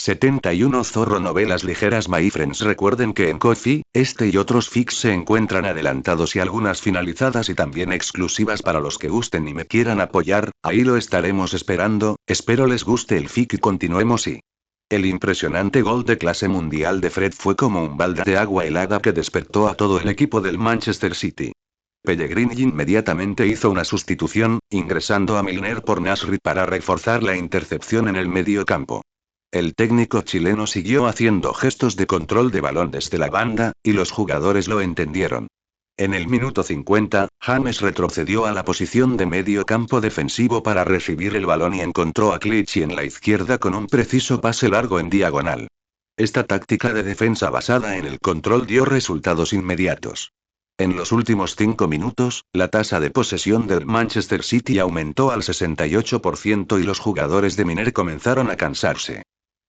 71 Zorro Novelas ligeras My friends. Recuerden que en Ko-fi, este y otros fics se encuentran adelantados y algunas finalizadas y también exclusivas para los que gusten y me quieran apoyar, ahí lo estaremos esperando, espero les guste el fic y continuemos y... El impresionante gol de clase mundial de Fred fue como un balde de agua helada que despertó a todo el equipo del Manchester City. Pellegrini inmediatamente hizo una sustitución, ingresando a Milner por Nasri para reforzar la intercepción en el medio campo. El técnico chileno siguió haciendo gestos de control de balón desde la banda, y los jugadores lo entendieron. En el minuto 50, James retrocedió a la posición de medio campo defensivo para recibir el balón y encontró a Clichy en la izquierda con un preciso pase largo en diagonal. Esta táctica de defensa basada en el control dio resultados inmediatos. En los últimos 5 minutos, la tasa de posesión del Manchester City aumentó al 68% y los jugadores de Miner comenzaron a cansarse.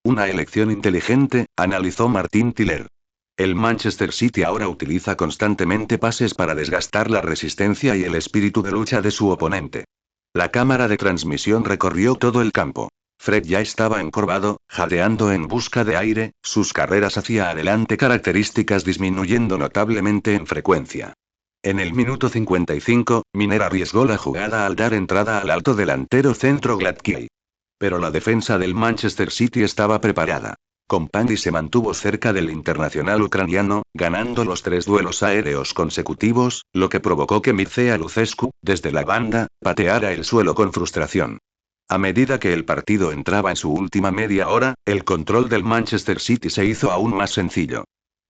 Una elección inteligente, analizó Martin Tiller. El Manchester City ahora utiliza constantemente pases para desgastar la resistencia y el espíritu de lucha de su oponente. La cámara de transmisión recorrió todo el campo. Fred ya estaba encorvado, jadeando en busca de aire, sus carreras hacia adelante características disminuyendo notablemente en frecuencia. En el minuto 55, Miner arriesgó la jugada al dar entrada al alto delantero centro Gladkey. Pero la defensa del Manchester City estaba preparada. Kompany se mantuvo cerca del internacional ucraniano, ganando los 3 duelos aéreos consecutivos, lo que provocó que Mircea Lucescu, desde la banda, pateara el suelo con frustración. A medida que el partido entraba en su última media hora, el control del Manchester City se hizo aún más sencillo.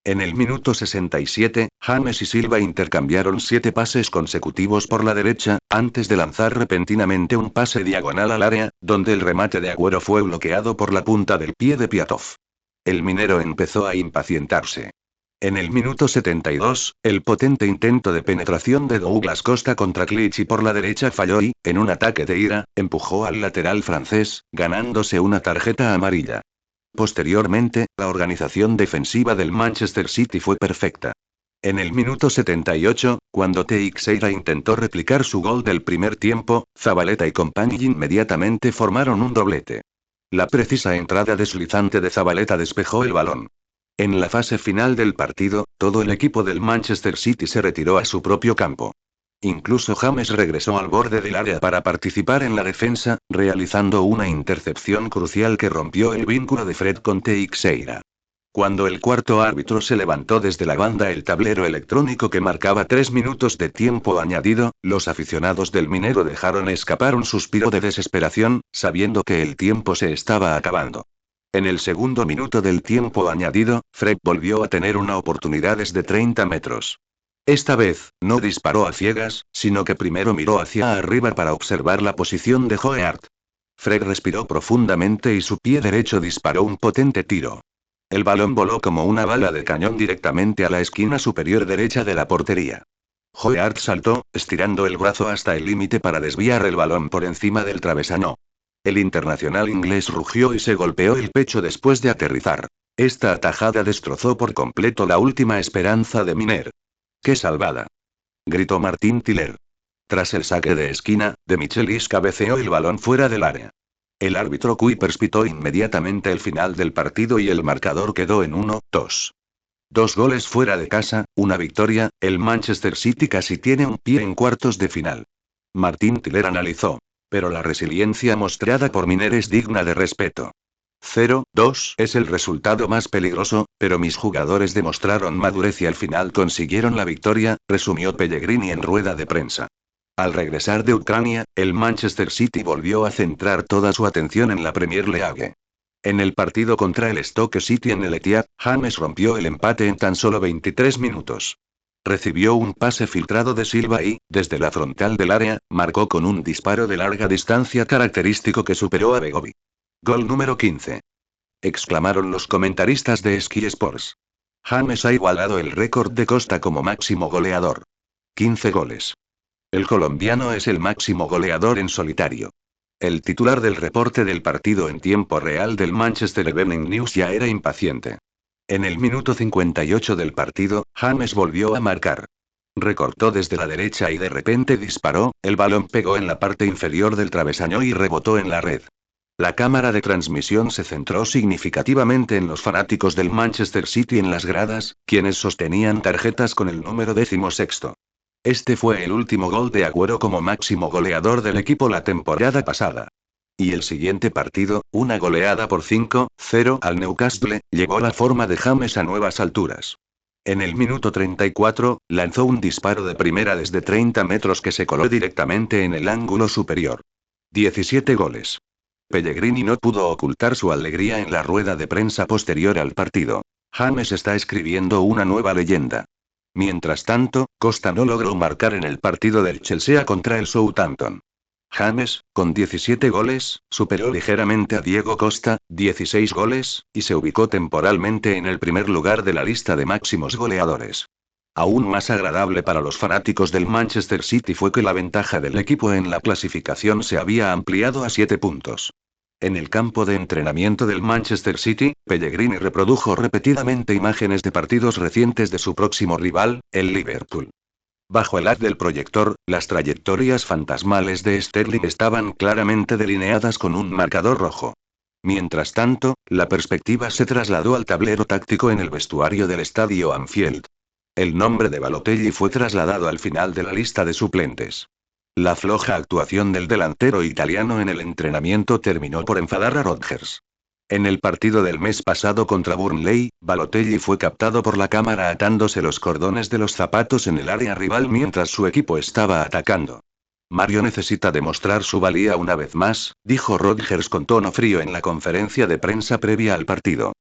En el minuto 67, James y Silva intercambiaron 7 pases consecutivos por la derecha, antes de lanzar repentinamente un pase diagonal al área, donde el remate de Agüero fue bloqueado por la punta del pie de Piatov. El minero empezó a impacientarse. En el minuto 72, el potente intento de penetración de Douglas Costa contra Clichy por la derecha falló y, en un ataque de ira, empujó al lateral francés, ganándose una tarjeta amarilla. Posteriormente, la organización defensiva del Manchester City fue perfecta. En el minuto 78, cuando Teixeira intentó replicar su gol del primer tiempo, Zabaleta y Kompany inmediatamente formaron un doblete. La precisa entrada deslizante de Zabaleta despejó el balón. En la fase final del partido, todo el equipo del Manchester City se retiró a su propio campo. Incluso James regresó al borde del área para participar en la defensa, realizando una intercepción crucial que rompió el vínculo de Fred con Teixeira. Cuando el cuarto árbitro se levantó desde la banda el tablero electrónico que marcaba 3 minutos de tiempo añadido, los aficionados del Minero dejaron escapar un suspiro de desesperación, sabiendo que el tiempo se estaba acabando. En el segundo minuto del tiempo añadido, Fred volvió a tener una oportunidad desde 30 metros. Esta vez, no disparó a ciegas, sino que primero miró hacia arriba para observar la posición de Joe Hart. Fred respiró profundamente y su pie derecho disparó un potente tiro. El balón voló como una bala de cañón directamente a la esquina superior derecha de la portería. Joe Hart saltó, estirando el brazo hasta el límite para desviar el balón por encima del travesaño. El internacional inglés rugió y se golpeó el pecho después de aterrizar. Esta atajada destrozó por completo la última esperanza de Miner. ¡Qué salvada!, gritó Martin Tiller. Tras el saque de esquina, de Michelis cabeceó el balón fuera del área. El árbitro Kuipers pitó inmediatamente el final del partido y el marcador quedó en 1-2. 2 goles fuera de casa, una victoria, el Manchester City casi tiene un pie en cuartos de final. Martin Tiller analizó. Pero la resiliencia mostrada por Miner es digna de respeto. 0-2 es el resultado más peligroso, pero mis jugadores demostraron madurez y al final consiguieron la victoria, resumió Pellegrini en rueda de prensa. Al regresar de Ucrania, el Manchester City volvió a centrar toda su atención en la Premier League. En el partido contra el Stoke City en el Etihad, James rompió el empate en tan solo 23 minutos. Recibió un pase filtrado de Silva y, desde la frontal del área, marcó con un disparo de larga distancia característico que superó a Begovi. Gol número 15. Exclamaron los comentaristas de Sky Sports. James ha igualado el récord de Costa como máximo goleador. 15 goles. El colombiano es el máximo goleador en solitario. El titular del reporte del partido en tiempo real del Manchester Evening News ya era impaciente. En el minuto 58 del partido, James volvió a marcar. Recortó desde la derecha y de repente disparó, el balón pegó en la parte inferior del travesaño y rebotó en la red. La cámara de transmisión se centró significativamente en los fanáticos del Manchester City en las gradas, quienes sostenían tarjetas con el número 16. Este fue el último gol de Agüero como máximo goleador del equipo la temporada pasada. Y el siguiente partido, una goleada por 5-0 al Newcastle, llevó la forma de James a nuevas alturas. En el minuto 34, lanzó un disparo de primera desde 30 metros que se coló directamente en el ángulo superior. 17 goles. Pellegrini no pudo ocultar su alegría en la rueda de prensa posterior al partido. James está escribiendo una nueva leyenda. Mientras tanto, Costa no logró marcar en el partido del Chelsea contra el Southampton. James, con 17 goles, superó ligeramente a Diego Costa, 16 goles, y se ubicó temporalmente en el primer lugar de la lista de máximos goleadores. Aún más agradable para los fanáticos del Manchester City fue que la ventaja del equipo en la clasificación se había ampliado a 7 puntos. En el campo de entrenamiento del Manchester City, Pellegrini reprodujo repetidamente imágenes de partidos recientes de su próximo rival, el Liverpool. Bajo el haz del proyector, las trayectorias fantasmales de Sterling estaban claramente delineadas con un marcador rojo. Mientras tanto, la perspectiva se trasladó al tablero táctico en el vestuario del estadio Anfield. El nombre de Balotelli fue trasladado al final de la lista de suplentes. La floja actuación del delantero italiano en el entrenamiento terminó por enfadar a Rodgers. En el partido del mes pasado contra Burnley, Balotelli fue captado por la cámara atándose los cordones de los zapatos en el área rival mientras su equipo estaba atacando. Mario necesita demostrar su valía una vez más, dijo Rodgers con tono frío en la conferencia de prensa previa al partido.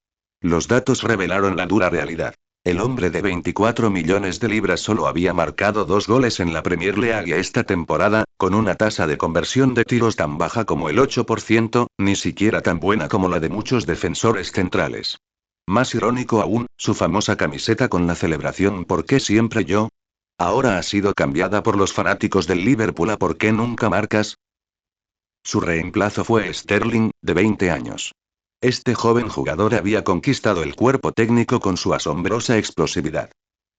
Los datos revelaron la dura realidad. El hombre de 24 millones de libras solo había marcado 2 goles en la Premier League esta temporada, con una tasa de conversión de tiros tan baja como el 8%, ni siquiera tan buena como la de muchos defensores centrales. Más irónico aún, su famosa camiseta con la celebración ¿por qué siempre yo? Ahora ha sido cambiada por los fanáticos del Liverpool a ¿por qué nunca marcas? Su reemplazo fue Sterling, de 20 años. Este joven jugador había conquistado el cuerpo técnico con su asombrosa explosividad.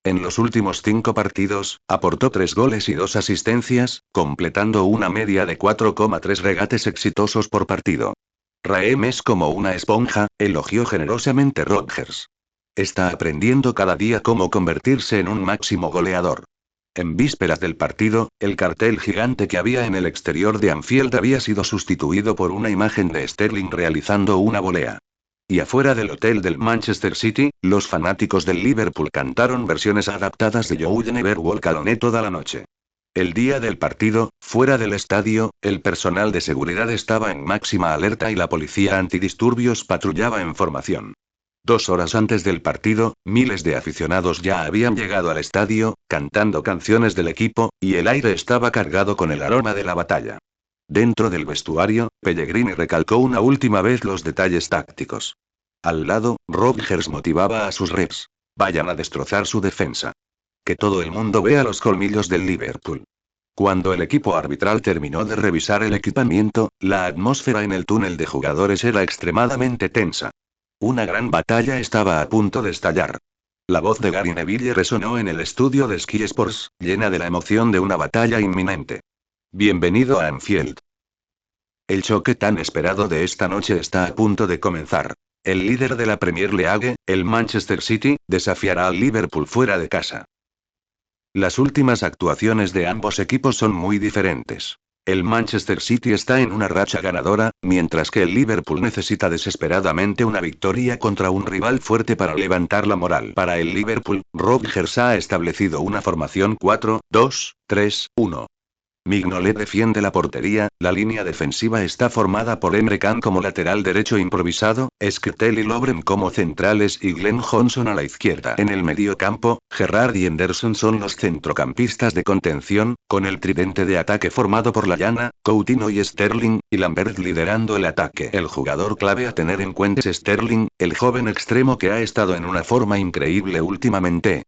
En los últimos 5 partidos, aportó 3 goles y 2 asistencias, completando una media de 4,3 regates exitosos por partido. Raheem es como una esponja, elogió generosamente Rodgers. Está aprendiendo cada día cómo convertirse en un máximo goleador. En vísperas del partido, el cartel gigante que había en el exterior de Anfield había sido sustituido por una imagen de Sterling realizando una volea. Y afuera del hotel del Manchester City, los fanáticos del Liverpool cantaron versiones adaptadas de You Never Walk Alone toda la noche. El día del partido, fuera del estadio, el personal de seguridad estaba en máxima alerta y la policía antidisturbios patrullaba en formación. 2 horas antes del partido, miles de aficionados ya habían llegado al estadio, cantando canciones del equipo, y el aire estaba cargado con el aroma de la batalla. Dentro del vestuario, Pellegrini recalcó una última vez los detalles tácticos. Al lado, Rodgers motivaba a sus reps. Vayan a destrozar su defensa. Que todo el mundo vea los colmillos del Liverpool. Cuando el equipo arbitral terminó de revisar el equipamiento, la atmósfera en el túnel de jugadores era extremadamente tensa. Una gran batalla estaba a punto de estallar. La voz de Gary Neville resonó en el estudio de Sky Sports, llena de la emoción de una batalla inminente. Bienvenido a Anfield. El choque tan esperado de esta noche está a punto de comenzar. El líder de la Premier League, el Manchester City, desafiará al Liverpool fuera de casa. Las últimas actuaciones de ambos equipos son muy diferentes. El Manchester City está en una racha ganadora, mientras que el Liverpool necesita desesperadamente una victoria contra un rival fuerte para levantar la moral. Para el Liverpool, Rodgers ha establecido una formación 4-2-3-1. Mignolet defiende la portería, la línea defensiva está formada por Emre Can como lateral derecho improvisado, Skrtel y Lovren como centrales y Glenn Johnson a la izquierda. En el medio campo, Gerrard y Henderson son los centrocampistas de contención, con el tridente de ataque formado por Lallana, Coutinho y Sterling, y Lambert liderando el ataque. El jugador clave a tener en cuenta es Sterling, el joven extremo que ha estado en una forma increíble últimamente.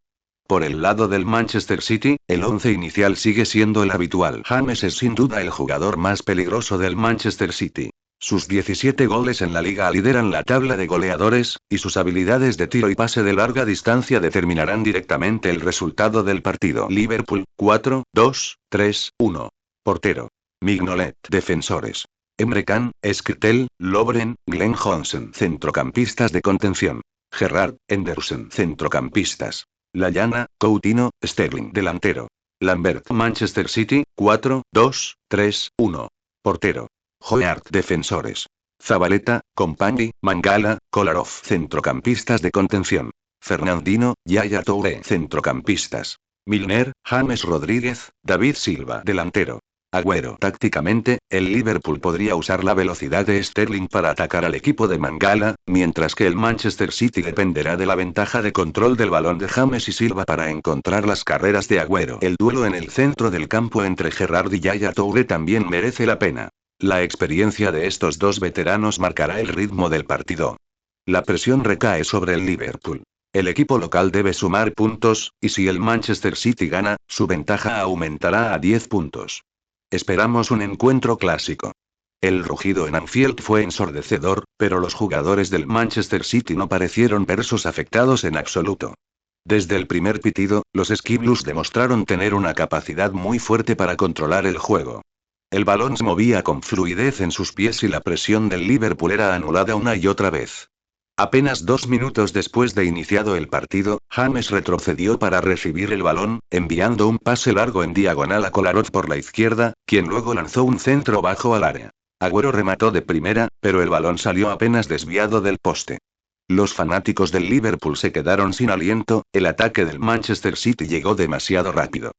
Por el lado del Manchester City, el once inicial sigue siendo el habitual. James es sin duda el jugador más peligroso del Manchester City. Sus 17 goles en la liga lideran la tabla de goleadores, y sus habilidades de tiro y pase de larga distancia determinarán directamente el resultado del partido. Liverpool, 4-2-3-1. Portero. Mignolet. Defensores. Emre Can, Skrtel, Lovren, Glenn Johnson, centrocampistas de contención. Gerrard, Henderson, centrocampistas. Lallana, Coutinho, Sterling, delantero. Lambert, Manchester City, 4-2-3-1. Portero. Hoeart, defensores. Zabaleta, Compagni, Mangala, Kolarov, centrocampistas de contención. Fernandinho, Yaya Touré, centrocampistas. Milner, James Rodríguez, David Silva, delantero. Agüero. Tácticamente, el Liverpool podría usar la velocidad de Sterling para atacar al equipo de Mangala, mientras que el Manchester City dependerá de la ventaja de control del balón de James y Silva para encontrar las carreras de Agüero. El duelo en el centro del campo entre Gerrard y Yaya Touré también merece la pena. La experiencia de estos dos veteranos marcará el ritmo del partido. La presión recae sobre el Liverpool. El equipo local debe sumar puntos, y si el Manchester City gana, su ventaja aumentará a 10 puntos. Esperamos un encuentro clásico. El rugido en Anfield fue ensordecedor, pero los jugadores del Manchester City no parecieron versos afectados en absoluto. Desde el primer pitido, los Sky Blues demostraron tener una capacidad muy fuerte para controlar el juego. El balón se movía con fluidez en sus pies y la presión del Liverpool era anulada una y otra vez. Apenas 2 minutos después de iniciado el partido, James retrocedió para recibir el balón, enviando un pase largo en diagonal a Kolarov por la izquierda, quien luego lanzó un centro bajo al área. Agüero remató de primera, pero el balón salió apenas desviado del poste. Los fanáticos del Liverpool se quedaron sin aliento, el ataque del Manchester City llegó demasiado rápido.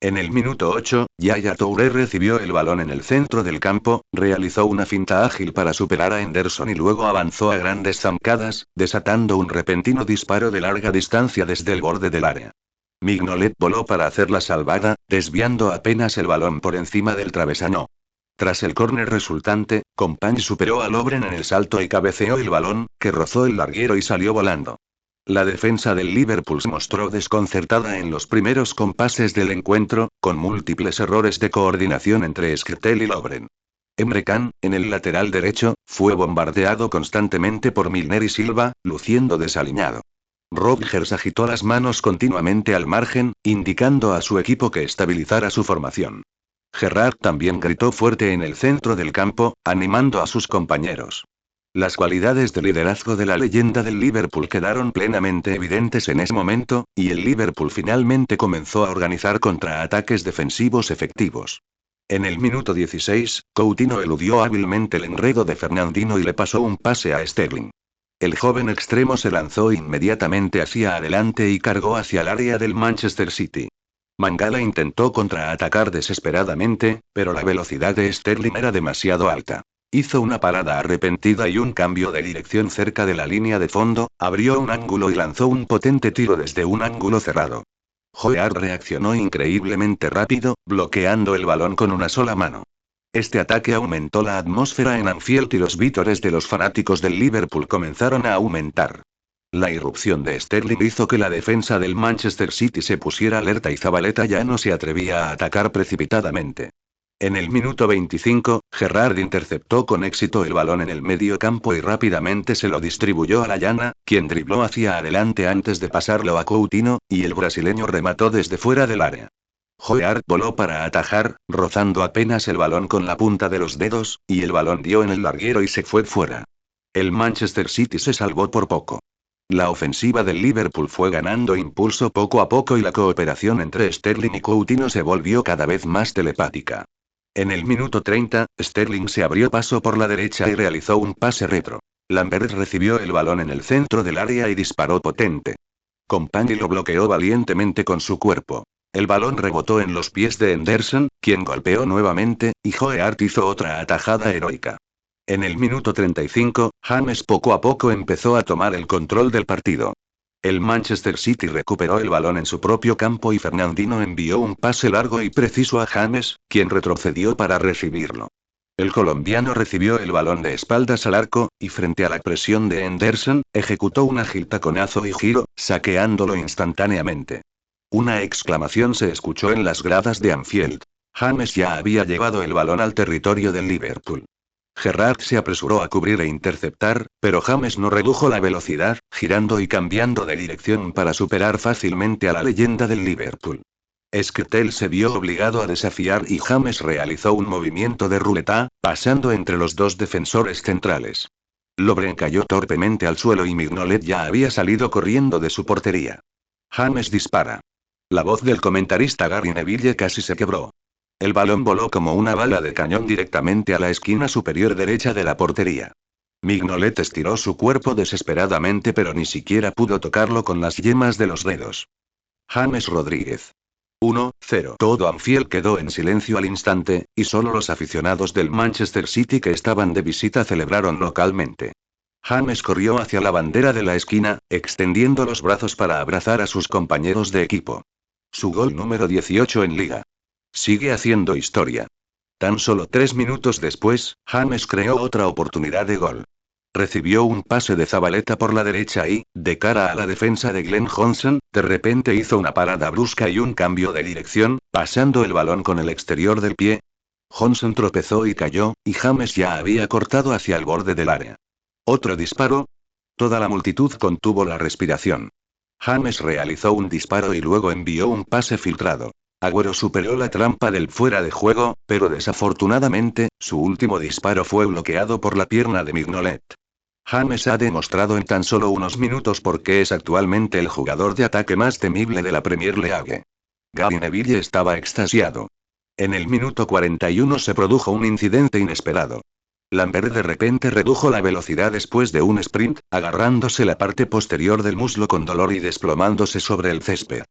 En el minuto 8, Yaya Touré recibió el balón en el centro del campo, realizó una finta ágil para superar a Henderson y luego avanzó a grandes zancadas, desatando un repentino disparo de larga distancia desde el borde del área. Mignolet voló para hacer la salvada, desviando apenas el balón por encima del travesaño. Tras el córner resultante, Compagni superó a Lovren en el salto y cabeceó el balón, que rozó el larguero y salió volando. La defensa del Liverpool se mostró desconcertada en los primeros compases del encuentro, con múltiples errores de coordinación entre Skrtel y Lovren. Emre Can, en el lateral derecho, fue bombardeado constantemente por Milner y Silva, luciendo desaliñado. Rodgers agitó las manos continuamente al margen, indicando a su equipo que estabilizara su formación. Gerrard también gritó fuerte en el centro del campo, animando a sus compañeros. Las cualidades de liderazgo de la leyenda del Liverpool quedaron plenamente evidentes en ese momento, y el Liverpool finalmente comenzó a organizar contraataques defensivos efectivos. En el minuto 16, Coutinho eludió hábilmente el enredo de Fernandinho y le pasó un pase a Sterling. El joven extremo se lanzó inmediatamente hacia adelante y cargó hacia el área del Manchester City. Mangala intentó contraatacar desesperadamente, pero la velocidad de Sterling era demasiado alta. Hizo una parada arrepentida y un cambio de dirección cerca de la línea de fondo, abrió un ángulo y lanzó un potente tiro desde un ángulo cerrado. Hoeart reaccionó increíblemente rápido, bloqueando el balón con una sola mano. Este ataque aumentó la atmósfera en Anfield y los vítores de los fanáticos del Liverpool comenzaron a aumentar. La irrupción de Sterling hizo que la defensa del Manchester City se pusiera alerta y Zabaleta ya no se atrevía a atacar precipitadamente. En el minuto 25, Gerrard interceptó con éxito el balón en el medio campo y rápidamente se lo distribuyó a Lallana, quien dribló hacia adelante antes de pasarlo a Coutinho, y el brasileño remató desde fuera del área. Hoeart voló para atajar, rozando apenas el balón con la punta de los dedos, y el balón dio en el larguero y se fue fuera. El Manchester City se salvó por poco. La ofensiva del Liverpool fue ganando impulso poco a poco y la cooperación entre Sterling y Coutinho se volvió cada vez más telepática. En el minuto 30, Sterling se abrió paso por la derecha y realizó un pase retro. Lambert recibió el balón en el centro del área y disparó potente. Compagni lo bloqueó valientemente con su cuerpo. El balón rebotó en los pies de Henderson, quien golpeó nuevamente, y Hoeart hizo otra atajada heroica. En el minuto 35, James poco a poco empezó a tomar el control del partido. El Manchester City recuperó el balón en su propio campo y Fernandinho envió un pase largo y preciso a James, quien retrocedió para recibirlo. El colombiano recibió el balón de espaldas al arco, y frente a la presión de Henderson, ejecutó un ágil taconazo y giro, saqueándolo instantáneamente. Una exclamación se escuchó en las gradas de Anfield. James ya había llevado el balón al territorio del Liverpool. Gerrard se apresuró a cubrir e interceptar, pero James no redujo la velocidad, girando y cambiando de dirección para superar fácilmente a la leyenda del Liverpool. Skrtel se vio obligado a desafiar y James realizó un movimiento de ruleta, pasando entre los dos defensores centrales. Lovren cayó torpemente al suelo y Mignolet ya había salido corriendo de su portería. James dispara. La voz del comentarista Gary Neville casi se quebró. El balón voló como una bala de cañón directamente a la esquina superior derecha de la portería. Mignolet estiró su cuerpo desesperadamente pero ni siquiera pudo tocarlo con las yemas de los dedos. James Rodríguez. 1-0. Todo Anfield quedó en silencio al instante, y solo los aficionados del Manchester City que estaban de visita celebraron localmente. James corrió hacia la bandera de la esquina, extendiendo los brazos para abrazar a sus compañeros de equipo. Su gol número 18 en liga. Sigue haciendo historia. Tan solo 3 minutos después, James creó otra oportunidad de gol. Recibió un pase de Zabaleta por la derecha y, de cara a la defensa de Glenn Johnson, de repente hizo una parada brusca y un cambio de dirección, pasando el balón con el exterior del pie. Johnson tropezó y cayó, y James ya había cortado hacia el borde del área. ¿Otro disparo? Toda la multitud contuvo la respiración. James realizó un disparo y luego envió un pase filtrado. Agüero superó la trampa del fuera de juego, pero desafortunadamente, su último disparo fue bloqueado por la pierna de Mignolet. James ha demostrado en tan solo unos minutos por qué es actualmente el jugador de ataque más temible de la Premier League. Gary Neville estaba extasiado. En el minuto 41 se produjo un incidente inesperado. Lambert de repente redujo la velocidad después de un sprint, agarrándose la parte posterior del muslo con dolor y desplomándose sobre el césped.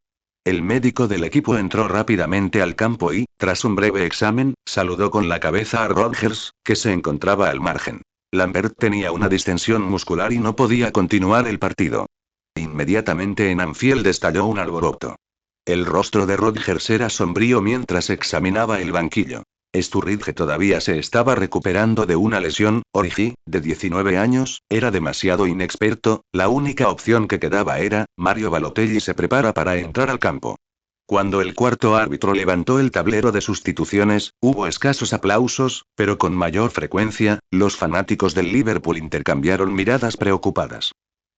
El médico del equipo entró rápidamente al campo y, tras un breve examen, saludó con la cabeza a Rodgers, que se encontraba al margen. Lambert tenía una distensión muscular y no podía continuar el partido. Inmediatamente en Anfield estalló un alboroto. El rostro de Rodgers era sombrío mientras examinaba el banquillo. Sturridge todavía se estaba recuperando de una lesión. Origi, de 19 años, era demasiado inexperto. La única opción que quedaba era, Mario Balotelli se prepara para entrar al campo. Cuando el cuarto árbitro levantó el tablero de sustituciones, hubo escasos aplausos, pero con mayor frecuencia, los fanáticos del Liverpool intercambiaron miradas preocupadas.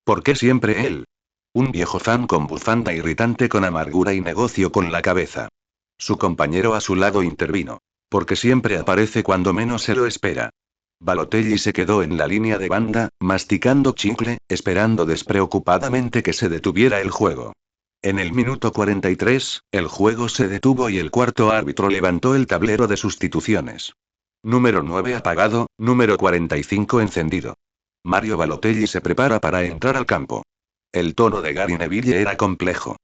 ¿Por qué siempre él? Un viejo fan con bufanda irritante con amargura y negocio con la cabeza. Su compañero a su lado intervino. Porque siempre aparece cuando menos se lo espera. Balotelli se quedó en la línea de banda, masticando chicle, esperando despreocupadamente que se detuviera el juego. En el minuto 43, el juego se detuvo y el cuarto árbitro levantó el tablero de sustituciones. Número 9 apagado, número 45 encendido. Mario Balotelli se prepara para entrar al campo. El tono de Gary Neville era complejo.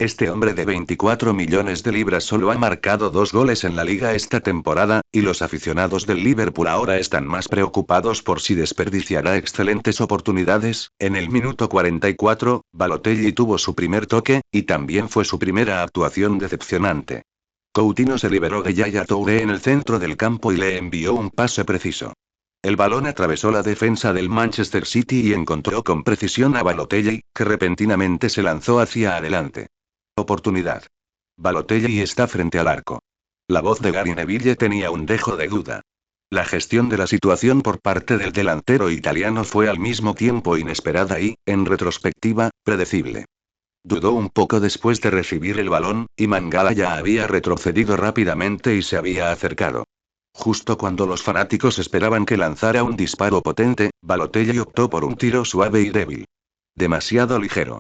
Este hombre de 24 millones de libras solo ha marcado 2 goles en la liga esta temporada, y los aficionados del Liverpool ahora están más preocupados por si desperdiciará excelentes oportunidades. En el minuto 44, Balotelli tuvo su primer toque, y también fue su primera actuación decepcionante. Coutinho se liberó de Yaya Touré en el centro del campo y le envió un pase preciso. El balón atravesó la defensa del Manchester City y encontró con precisión a Balotelli, que repentinamente se lanzó hacia adelante. Oportunidad. Balotelli está frente al arco. La voz de Gary Neville tenía un dejo de duda. La gestión de la situación por parte del delantero italiano fue al mismo tiempo inesperada y, en retrospectiva, predecible. Dudó un poco después de recibir el balón, y Mangala ya había retrocedido rápidamente y se había acercado. Justo cuando los fanáticos esperaban que lanzara un disparo potente, Balotelli optó por un tiro suave y débil. Demasiado ligero.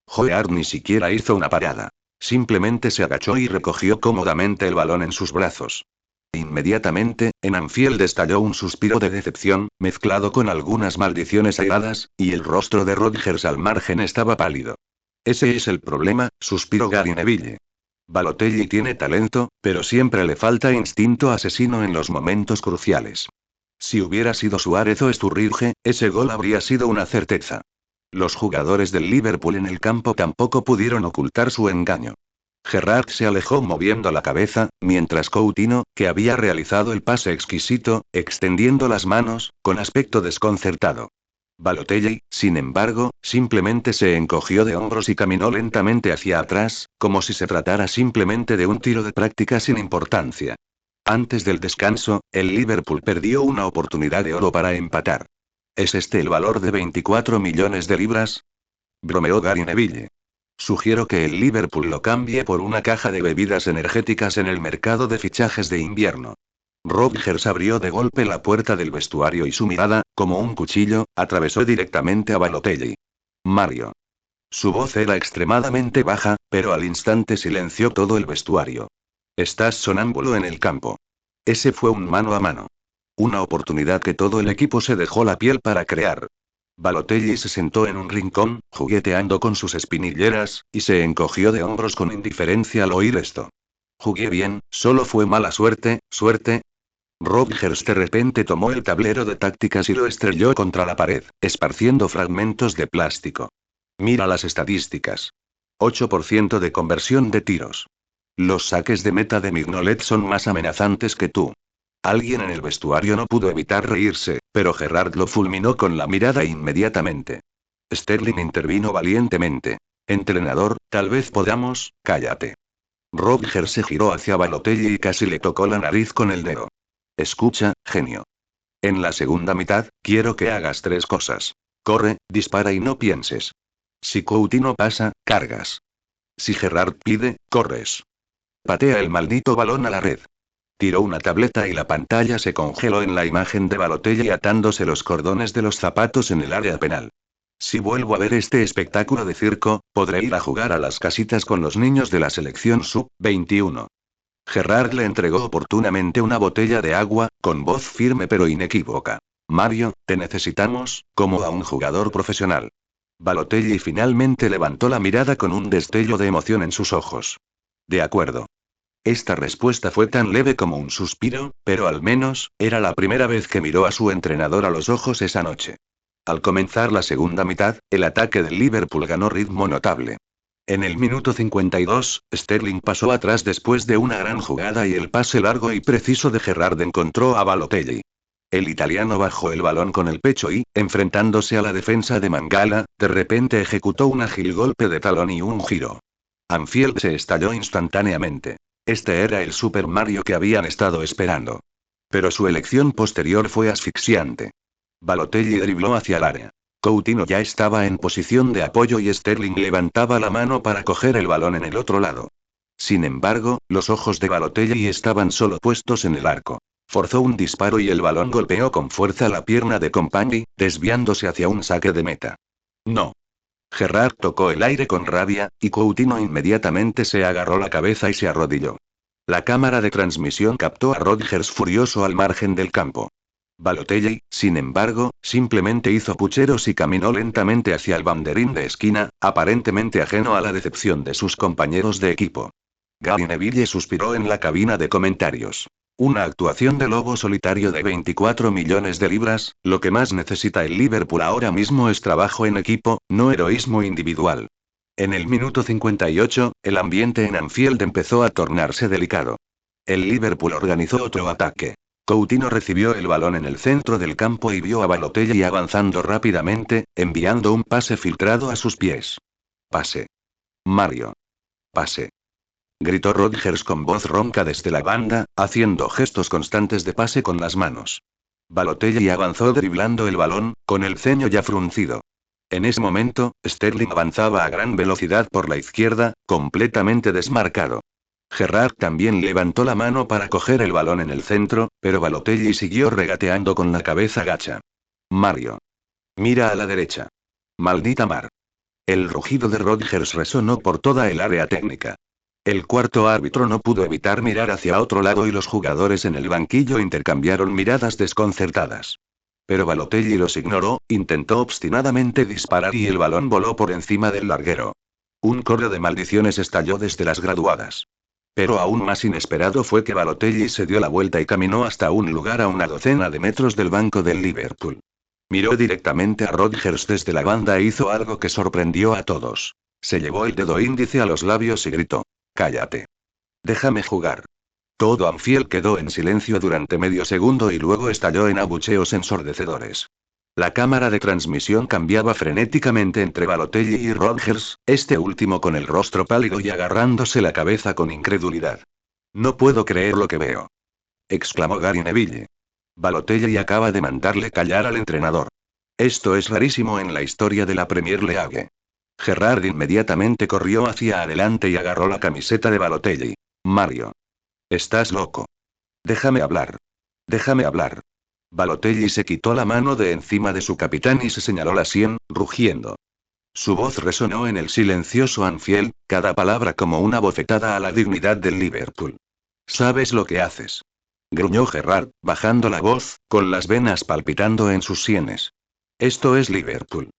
Joe ni siquiera hizo una parada. Simplemente se agachó y recogió cómodamente el balón en sus brazos. Inmediatamente, en Anfield estalló un suspiro de decepción, mezclado con algunas maldiciones airadas, y el rostro de Rodgers al margen estaba pálido. Ese es el problema, suspiró Gary Neville. Balotelli tiene talento, pero siempre le falta instinto asesino en los momentos cruciales. Si hubiera sido Suárez o Sturridge, ese gol habría sido una certeza. Los jugadores del Liverpool en el campo tampoco pudieron ocultar su engaño. Gerrard se alejó moviendo la cabeza, mientras Coutinho, que había realizado el pase exquisito, extendiendo las manos, con aspecto desconcertado. Balotelli, sin embargo, simplemente se encogió de hombros y caminó lentamente hacia atrás, como si se tratara simplemente de un tiro de práctica sin importancia. Antes del descanso, el Liverpool perdió una oportunidad de oro para empatar. ¿Es este el valor de 24 millones de libras? Bromeó Gary Neville. Sugiero que el Liverpool lo cambie por una caja de bebidas energéticas en el mercado de fichajes de invierno. Rodgers abrió de golpe la puerta del vestuario y su mirada, como un cuchillo, atravesó directamente a Balotelli. Mario. Su voz era extremadamente baja, pero al instante silenció todo el vestuario. Estás sonámbulo en el campo. Ese fue un mano a mano. Una oportunidad que todo el equipo se dejó la piel para crear. Balotelli se sentó en un rincón, jugueteando con sus espinilleras, y se encogió de hombros con indiferencia al oír esto. Jugué bien, solo fue mala suerte, suerte. Rodgers de repente tomó el tablero de tácticas y lo estrelló contra la pared, esparciendo fragmentos de plástico. Mira las estadísticas. 8% de conversión de tiros. Los saques de meta de Mignolet son más amenazantes que tú. Alguien en el vestuario no pudo evitar reírse, pero Gerrard lo fulminó con la mirada inmediatamente. Sterling intervino valientemente. Entrenador, tal vez podamos, cállate. Rodgers se giró hacia Balotelli y casi le tocó la nariz con el dedo. Escucha, genio. En la segunda mitad, quiero que hagas 3 cosas. Corre, dispara y no pienses. Si Coutinho pasa, cargas. Si Gerrard pide, corres. Patea el maldito balón a la red. Tiró una tableta y la pantalla se congeló en la imagen de Balotelli atándose los cordones de los zapatos en el área penal. Si vuelvo a ver este espectáculo de circo, podré ir a jugar a las casitas con los niños de la selección sub-21. Gerrard le entregó oportunamente una botella de agua, con voz firme pero inequívoca. Mario, te necesitamos, como a un jugador profesional. Balotelli finalmente levantó la mirada con un destello de emoción en sus ojos. De acuerdo. Esta respuesta fue tan leve como un suspiro, pero al menos, era la primera vez que miró a su entrenador a los ojos esa noche. Al comenzar la segunda mitad, el ataque del Liverpool ganó ritmo notable. En el minuto 52, Sterling pasó atrás después de una gran jugada y el pase largo y preciso de Gerrard encontró a Balotelli. El italiano bajó el balón con el pecho y, enfrentándose a la defensa de Mangala, de repente ejecutó un ágil golpe de talón y un giro. Anfield se estalló instantáneamente. Este era el Super Mario que habían estado esperando. Pero su elección posterior fue asfixiante. Balotelli dribló hacia el área. Coutinho ya estaba en posición de apoyo y Sterling levantaba la mano para coger el balón en el otro lado. Sin embargo, los ojos de Balotelli estaban solo puestos en el arco. Forzó un disparo y el balón golpeó con fuerza la pierna de Compagni, desviándose hacia un saque de meta. No. Gerrard tocó el aire con rabia, y Coutinho inmediatamente se agarró la cabeza y se arrodilló. La cámara de transmisión captó a Rodgers furioso al margen del campo. Balotelli, sin embargo, simplemente hizo pucheros y caminó lentamente hacia el banderín de esquina, aparentemente ajeno a la decepción de sus compañeros de equipo. Gary Neville suspiró en la cabina de comentarios. Una actuación de lobo solitario de 24 millones de libras, lo que más necesita el Liverpool ahora mismo es trabajo en equipo, no heroísmo individual. En el minuto 58, el ambiente en Anfield empezó a tornarse delicado. El Liverpool organizó otro ataque. Coutinho recibió el balón en el centro del campo y vio a Balotelli avanzando rápidamente, enviando un pase filtrado a sus pies. Pase. Mario. Pase. Gritó Rodgers con voz ronca desde la banda, haciendo gestos constantes de pase con las manos. Balotelli avanzó driblando el balón, con el ceño ya fruncido. En ese momento, Sterling avanzaba a gran velocidad por la izquierda, completamente desmarcado. Gerrard también levantó la mano para coger el balón en el centro, pero Balotelli siguió regateando con la cabeza gacha. Mario. Mira a la derecha. Maldita mar. El rugido de Rodgers resonó por toda el área técnica. El cuarto árbitro no pudo evitar mirar hacia otro lado y los jugadores en el banquillo intercambiaron miradas desconcertadas. Pero Balotelli los ignoró, intentó obstinadamente disparar y el balón voló por encima del larguero. Un coro de maldiciones estalló desde las graduadas. Pero aún más inesperado fue que Balotelli se dio la vuelta y caminó hasta un lugar a una docena de metros del banco del Liverpool. Miró directamente a Rodgers desde la banda e hizo algo que sorprendió a todos. Se llevó el dedo índice a los labios y gritó. Cállate. Déjame jugar. Todo Anfield quedó en silencio durante medio segundo y luego estalló en abucheos ensordecedores. La cámara de transmisión cambiaba frenéticamente entre Balotelli y Rodgers, este último con el rostro pálido y agarrándose la cabeza con incredulidad. No puedo creer lo que veo. Exclamó Gary Neville. Balotelli acaba de mandarle callar al entrenador. Esto es rarísimo en la historia de la Premier League. Gerrard inmediatamente corrió hacia adelante y agarró la camiseta de Balotelli. Mario. Estás loco. Déjame hablar. Déjame hablar. Balotelli se quitó la mano de encima de su capitán y se señaló la sien, rugiendo. Su voz resonó en el silencioso Anfield, cada palabra como una bofetada a la dignidad del Liverpool. ¿Sabes lo que haces? Gruñó Gerrard, bajando la voz, con las venas palpitando en sus sienes. Esto es Liverpool.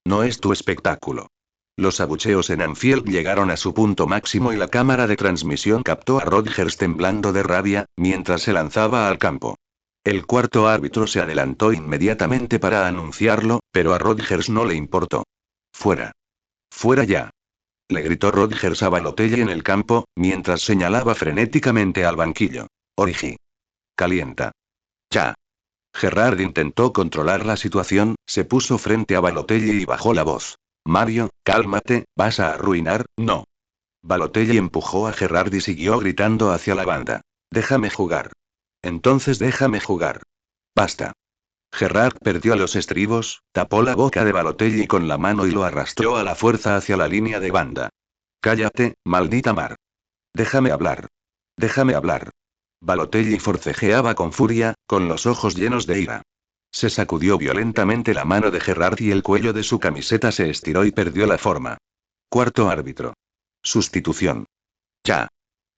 No es tu espectáculo. Los abucheos en Anfield llegaron a su punto máximo y la cámara de transmisión captó a Rodgers temblando de rabia, mientras se lanzaba al campo. El cuarto árbitro se adelantó inmediatamente para anunciarlo, pero a Rodgers no le importó. Fuera. Fuera ya. Le gritó Rodgers a Balotelli en el campo, mientras señalaba frenéticamente al banquillo. Origi. Calienta. Ya. Gerrard intentó controlar la situación, se puso frente a Balotelli y bajó la voz. Mario, cálmate, vas a arruinar, no. Balotelli empujó a Gerrard y siguió gritando hacia la banda. Déjame jugar. Entonces déjame jugar. Basta. Gerrard perdió los estribos, tapó la boca de Balotelli con la mano y lo arrastró a la fuerza hacia la línea de banda. Cállate, maldita mar. Déjame hablar. Déjame hablar. Balotelli forcejeaba con furia, con los ojos llenos de ira. Se sacudió violentamente la mano de Gerrard y el cuello de su camiseta se estiró y perdió la forma. Cuarto árbitro. Sustitución. Ya.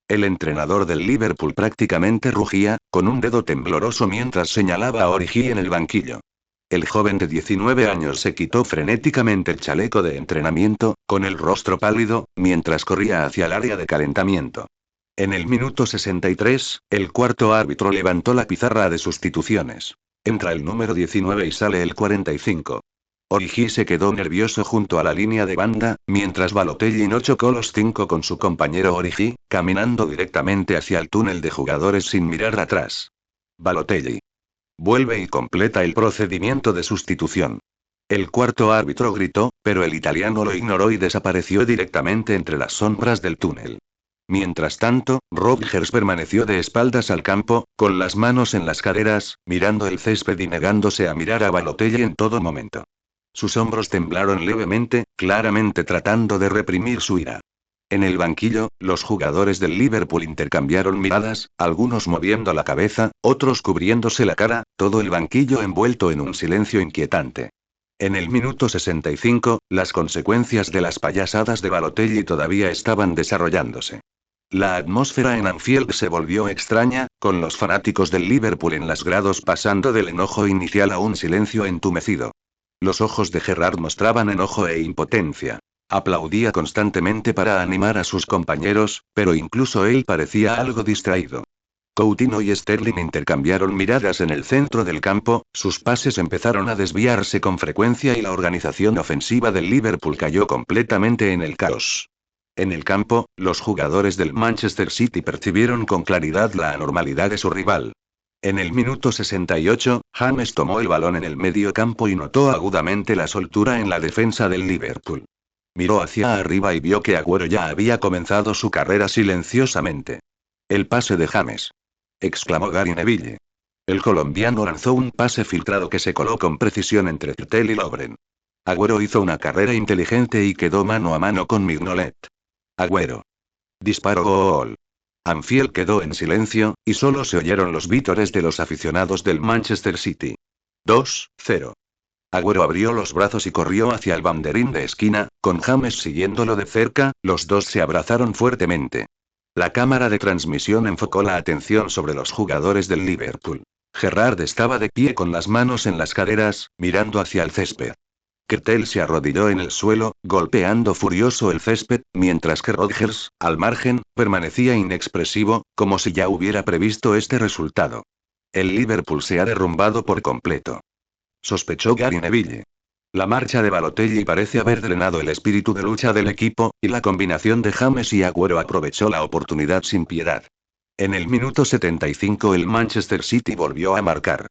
El entrenador del Liverpool prácticamente rugía, con un dedo tembloroso mientras señalaba a Origi en el banquillo. El joven de 19 años se quitó frenéticamente el chaleco de entrenamiento, con el rostro pálido, mientras corría hacia el área de calentamiento. En el minuto 63, el cuarto árbitro levantó la pizarra de sustituciones. Entra el número 19 y sale el 45. Origi se quedó nervioso junto a la línea de banda, mientras Balotelli no chocó los 5 con su compañero Origi, caminando directamente hacia el túnel de jugadores sin mirar atrás. Balotelli. Vuelve y completa el procedimiento de sustitución. El cuarto árbitro gritó, pero el italiano lo ignoró y desapareció directamente entre las sombras del túnel. Mientras tanto, Rodgers permaneció de espaldas al campo, con las manos en las caderas, mirando el césped y negándose a mirar a Balotelli en todo momento. Sus hombros temblaron levemente, claramente tratando de reprimir su ira. En el banquillo, los jugadores del Liverpool intercambiaron miradas, algunos moviendo la cabeza, otros cubriéndose la cara, todo el banquillo envuelto en un silencio inquietante. En el minuto 65, las consecuencias de las payasadas de Balotelli todavía estaban desarrollándose. La atmósfera en Anfield se volvió extraña, con los fanáticos del Liverpool en las gradas pasando del enojo inicial a un silencio entumecido. Los ojos de Gerrard mostraban enojo e impotencia. Aplaudía constantemente para animar a sus compañeros, pero incluso él parecía algo distraído. Coutinho y Sterling intercambiaron miradas en el centro del campo, sus pases empezaron a desviarse con frecuencia y la organización ofensiva del Liverpool cayó completamente en el caos. En el campo, los jugadores del Manchester City percibieron con claridad la anormalidad de su rival. En el minuto 68, James tomó el balón en el medio campo y notó agudamente la soltura en la defensa del Liverpool. Miró hacia arriba y vio que Agüero ya había comenzado su carrera silenciosamente. El pase de James. Exclamó Gary Neville. El colombiano lanzó un pase filtrado que se coló con precisión entre Tutel y Lovren. Agüero hizo una carrera inteligente y quedó mano a mano con Mignolet. Agüero. Disparo gol. Anfield quedó en silencio, y solo se oyeron los vítores de los aficionados del Manchester City. 2-0. Agüero abrió los brazos y corrió hacia el banderín de esquina, con James siguiéndolo de cerca, los dos se abrazaron fuertemente. La cámara de transmisión enfocó la atención sobre los jugadores del Liverpool. Gerrard estaba de pie con las manos en las caderas, mirando hacia el césped. Kertel se arrodilló en el suelo, golpeando furioso el césped, mientras que Rodgers, al margen, permanecía inexpresivo, como si ya hubiera previsto este resultado. El Liverpool se ha derrumbado por completo. Sospechó Gary Neville. La marcha de Balotelli parece haber drenado el espíritu de lucha del equipo, y la combinación de James y Agüero aprovechó la oportunidad sin piedad. En el minuto 75 el Manchester City volvió a marcar.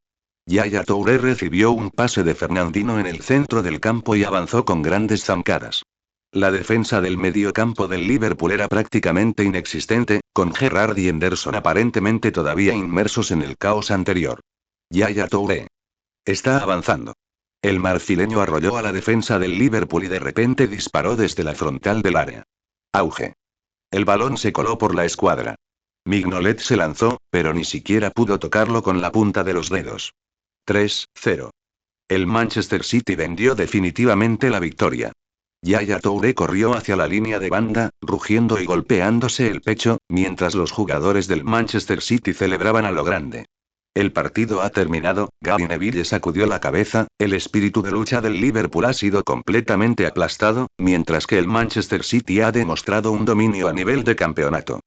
Yaya Touré recibió un pase de Fernandinho en el centro del campo y avanzó con grandes zancadas. La defensa del mediocampo del Liverpool era prácticamente inexistente, con Gerrard y Henderson aparentemente todavía inmersos en el caos anterior. Yaya Touré. Está avanzando. El marfileño arrolló a la defensa del Liverpool y de repente disparó desde la frontal del área. Auge. El balón se coló por la escuadra. Mignolet se lanzó, pero ni siquiera pudo tocarlo con la punta de los dedos. 3-0. El Manchester City vendió definitivamente la victoria. Yaya Touré corrió hacia la línea de banda, rugiendo y golpeándose el pecho, mientras los jugadores del Manchester City celebraban a lo grande. El partido ha terminado, Gary Neville sacudió la cabeza, el espíritu de lucha del Liverpool ha sido completamente aplastado, mientras que el Manchester City ha demostrado un dominio a nivel de campeonato.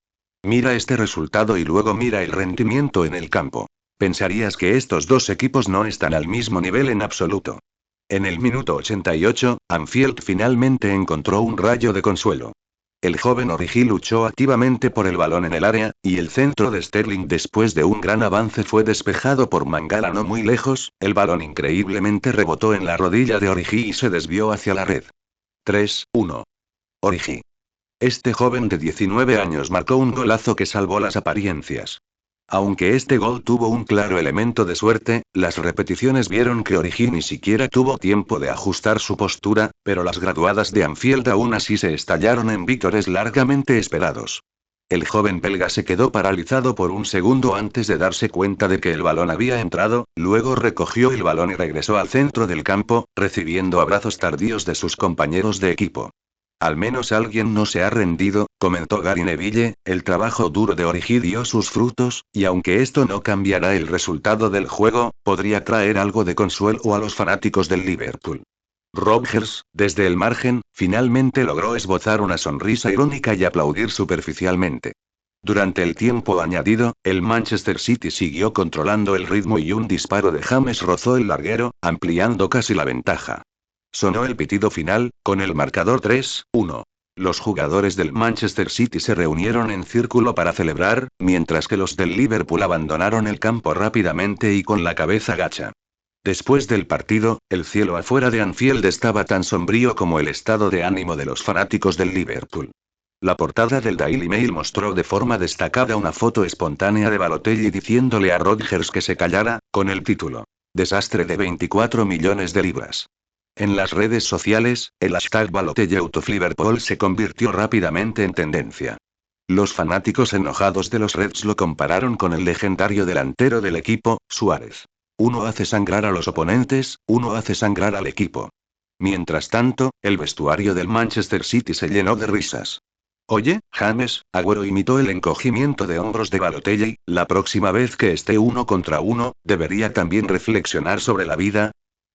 Mira este resultado y luego mira el rendimiento en el campo. Pensarías que estos dos equipos no están al mismo nivel en absoluto. En el minuto 88, Anfield finalmente encontró un rayo de consuelo. El joven Origi luchó activamente por el balón en el área, y el centro de Sterling después de un gran avance fue despejado por Mangala no muy lejos, el balón increíblemente rebotó en la rodilla de Origi y se desvió hacia la red. 3-1. Origi. Este joven de 19 años marcó un golazo que salvó las apariencias. Aunque este gol tuvo un claro elemento de suerte, las repeticiones vieron que Origi ni siquiera tuvo tiempo de ajustar su postura, pero las graduadas de Anfield aún así se estallaron en vítores largamente esperados. El joven belga se quedó paralizado por un segundo antes de darse cuenta de que el balón había entrado, luego recogió el balón y regresó al centro del campo, recibiendo abrazos tardíos de sus compañeros de equipo. Al menos alguien no se ha rendido, comentó Gary Neville, el trabajo duro de Origi dio sus frutos, y aunque esto no cambiará el resultado del juego, podría traer algo de consuelo a los fanáticos del Liverpool. Rodgers, desde el margen, finalmente logró esbozar una sonrisa irónica y aplaudir superficialmente. Durante el tiempo añadido, el Manchester City siguió controlando el ritmo y un disparo de James rozó el larguero, ampliando casi la ventaja. Sonó el pitido final, con el marcador 3-1. Los jugadores del Manchester City se reunieron en círculo para celebrar, mientras que los del Liverpool abandonaron el campo rápidamente y con la cabeza gacha. Después del partido, el cielo afuera de Anfield estaba tan sombrío como el estado de ánimo de los fanáticos del Liverpool. La portada del Daily Mail mostró de forma destacada una foto espontánea de Balotelli diciéndole a Rodgers que se callara, con el título: Desastre de 24 millones de libras. En las redes sociales, el hashtag Balotelli Out of Liverpool se convirtió rápidamente en tendencia. Los fanáticos enojados de los Reds lo compararon con el legendario delantero del equipo, Suárez. Uno hace sangrar a los oponentes, uno hace sangrar al equipo. Mientras tanto, el vestuario del Manchester City se llenó de risas. Oye, James, Agüero imitó el encogimiento de hombros de Balotelli, la próxima vez que esté uno contra uno, debería también reflexionar sobre la vida.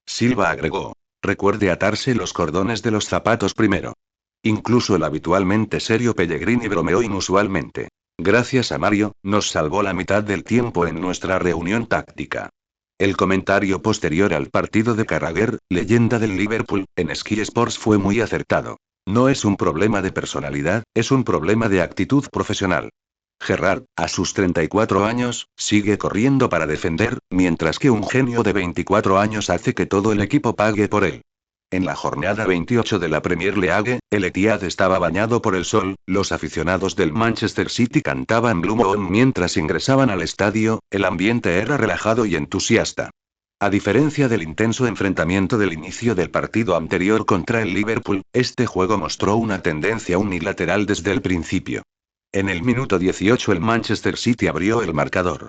Silva agregó. Recuerde atarse los cordones de los zapatos primero. Incluso el habitualmente serio Pellegrini bromeó inusualmente. Gracias a Mario, nos salvó la mitad del tiempo en nuestra reunión táctica. El comentario posterior al partido de Carragher, leyenda del Liverpool, en Sky Sports fue muy acertado. No es un problema de personalidad, es un problema de actitud profesional. Gerrard, a sus 34 años, sigue corriendo para defender, mientras que un genio de 24 años hace que todo el equipo pague por él. En la jornada 28 de la Premier League, el Etihad estaba bañado por el sol, los aficionados del Manchester City cantaban Blue Moon mientras ingresaban al estadio, el ambiente era relajado y entusiasta. A diferencia del intenso enfrentamiento del inicio del partido anterior contra el Liverpool, este juego mostró una tendencia unilateral desde el principio. En el minuto 18 el Manchester City abrió el marcador.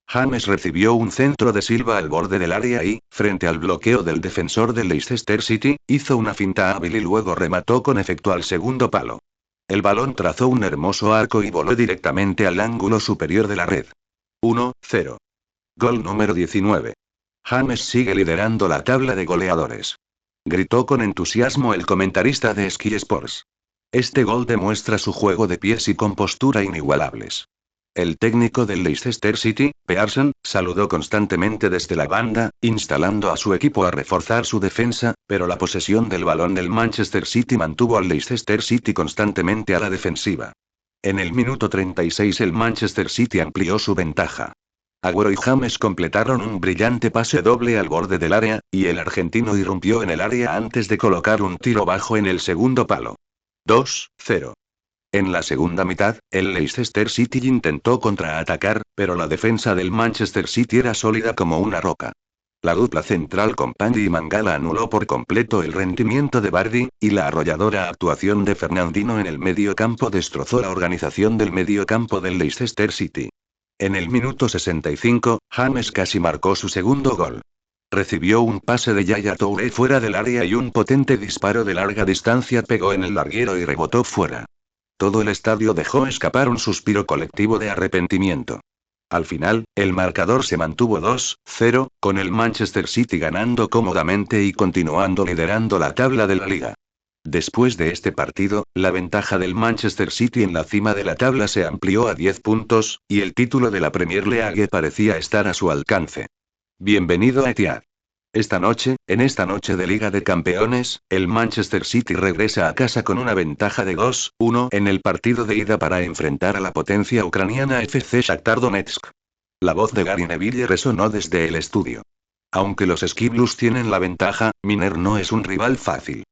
James recibió un centro de Silva al borde del área y, frente al bloqueo del defensor del Leicester City, hizo una finta hábil y luego remató con efecto al segundo palo. El balón trazó un hermoso arco y voló directamente al ángulo superior de la red. 1-0. Gol número 19. James sigue liderando la tabla de goleadores. Gritó con entusiasmo el comentarista de Sky Sports. Este gol demuestra su juego de pies y compostura inigualables. El técnico del Leicester City, Pearson, saludó constantemente desde la banda, instalando a su equipo a reforzar su defensa, pero la posesión del balón del Manchester City mantuvo al Leicester City constantemente a la defensiva. En el minuto 36 el Manchester City amplió su ventaja. Agüero y James completaron un brillante pase doble al borde del área, y el argentino irrumpió en el área antes de colocar un tiro bajo en el segundo palo. 2-0. En la segunda mitad, el Leicester City intentó contraatacar, pero la defensa del Manchester City era sólida como una roca. La dupla central Company y Mangala anuló por completo el rendimiento de Bardi, y la arrolladora actuación de Fernandinho en el medio campo destrozó la organización del medio campo del Leicester City. En el minuto 65, James casi marcó su segundo gol. Recibió un pase de Yaya Touré fuera del área y un potente disparo de larga distancia pegó en el larguero y rebotó fuera. Todo el estadio dejó escapar un suspiro colectivo de arrepentimiento. Al final, el marcador se mantuvo 2-0, con el Manchester City ganando cómodamente y continuando liderando la tabla de la liga. Después de este partido, la ventaja del Manchester City en la cima de la tabla se amplió a 10 puntos, y el título de la Premier League parecía estar a su alcance. Bienvenido a Etihad. Esta noche de Liga de Campeones, el Manchester City regresa a casa con una ventaja de 2-1 en el partido de ida para enfrentar a la potencia ucraniana FC Shakhtar Donetsk. La voz de Gary Neville resonó desde el estudio. Aunque los Sky Blues tienen la ventaja, Miner no es un rival fácil.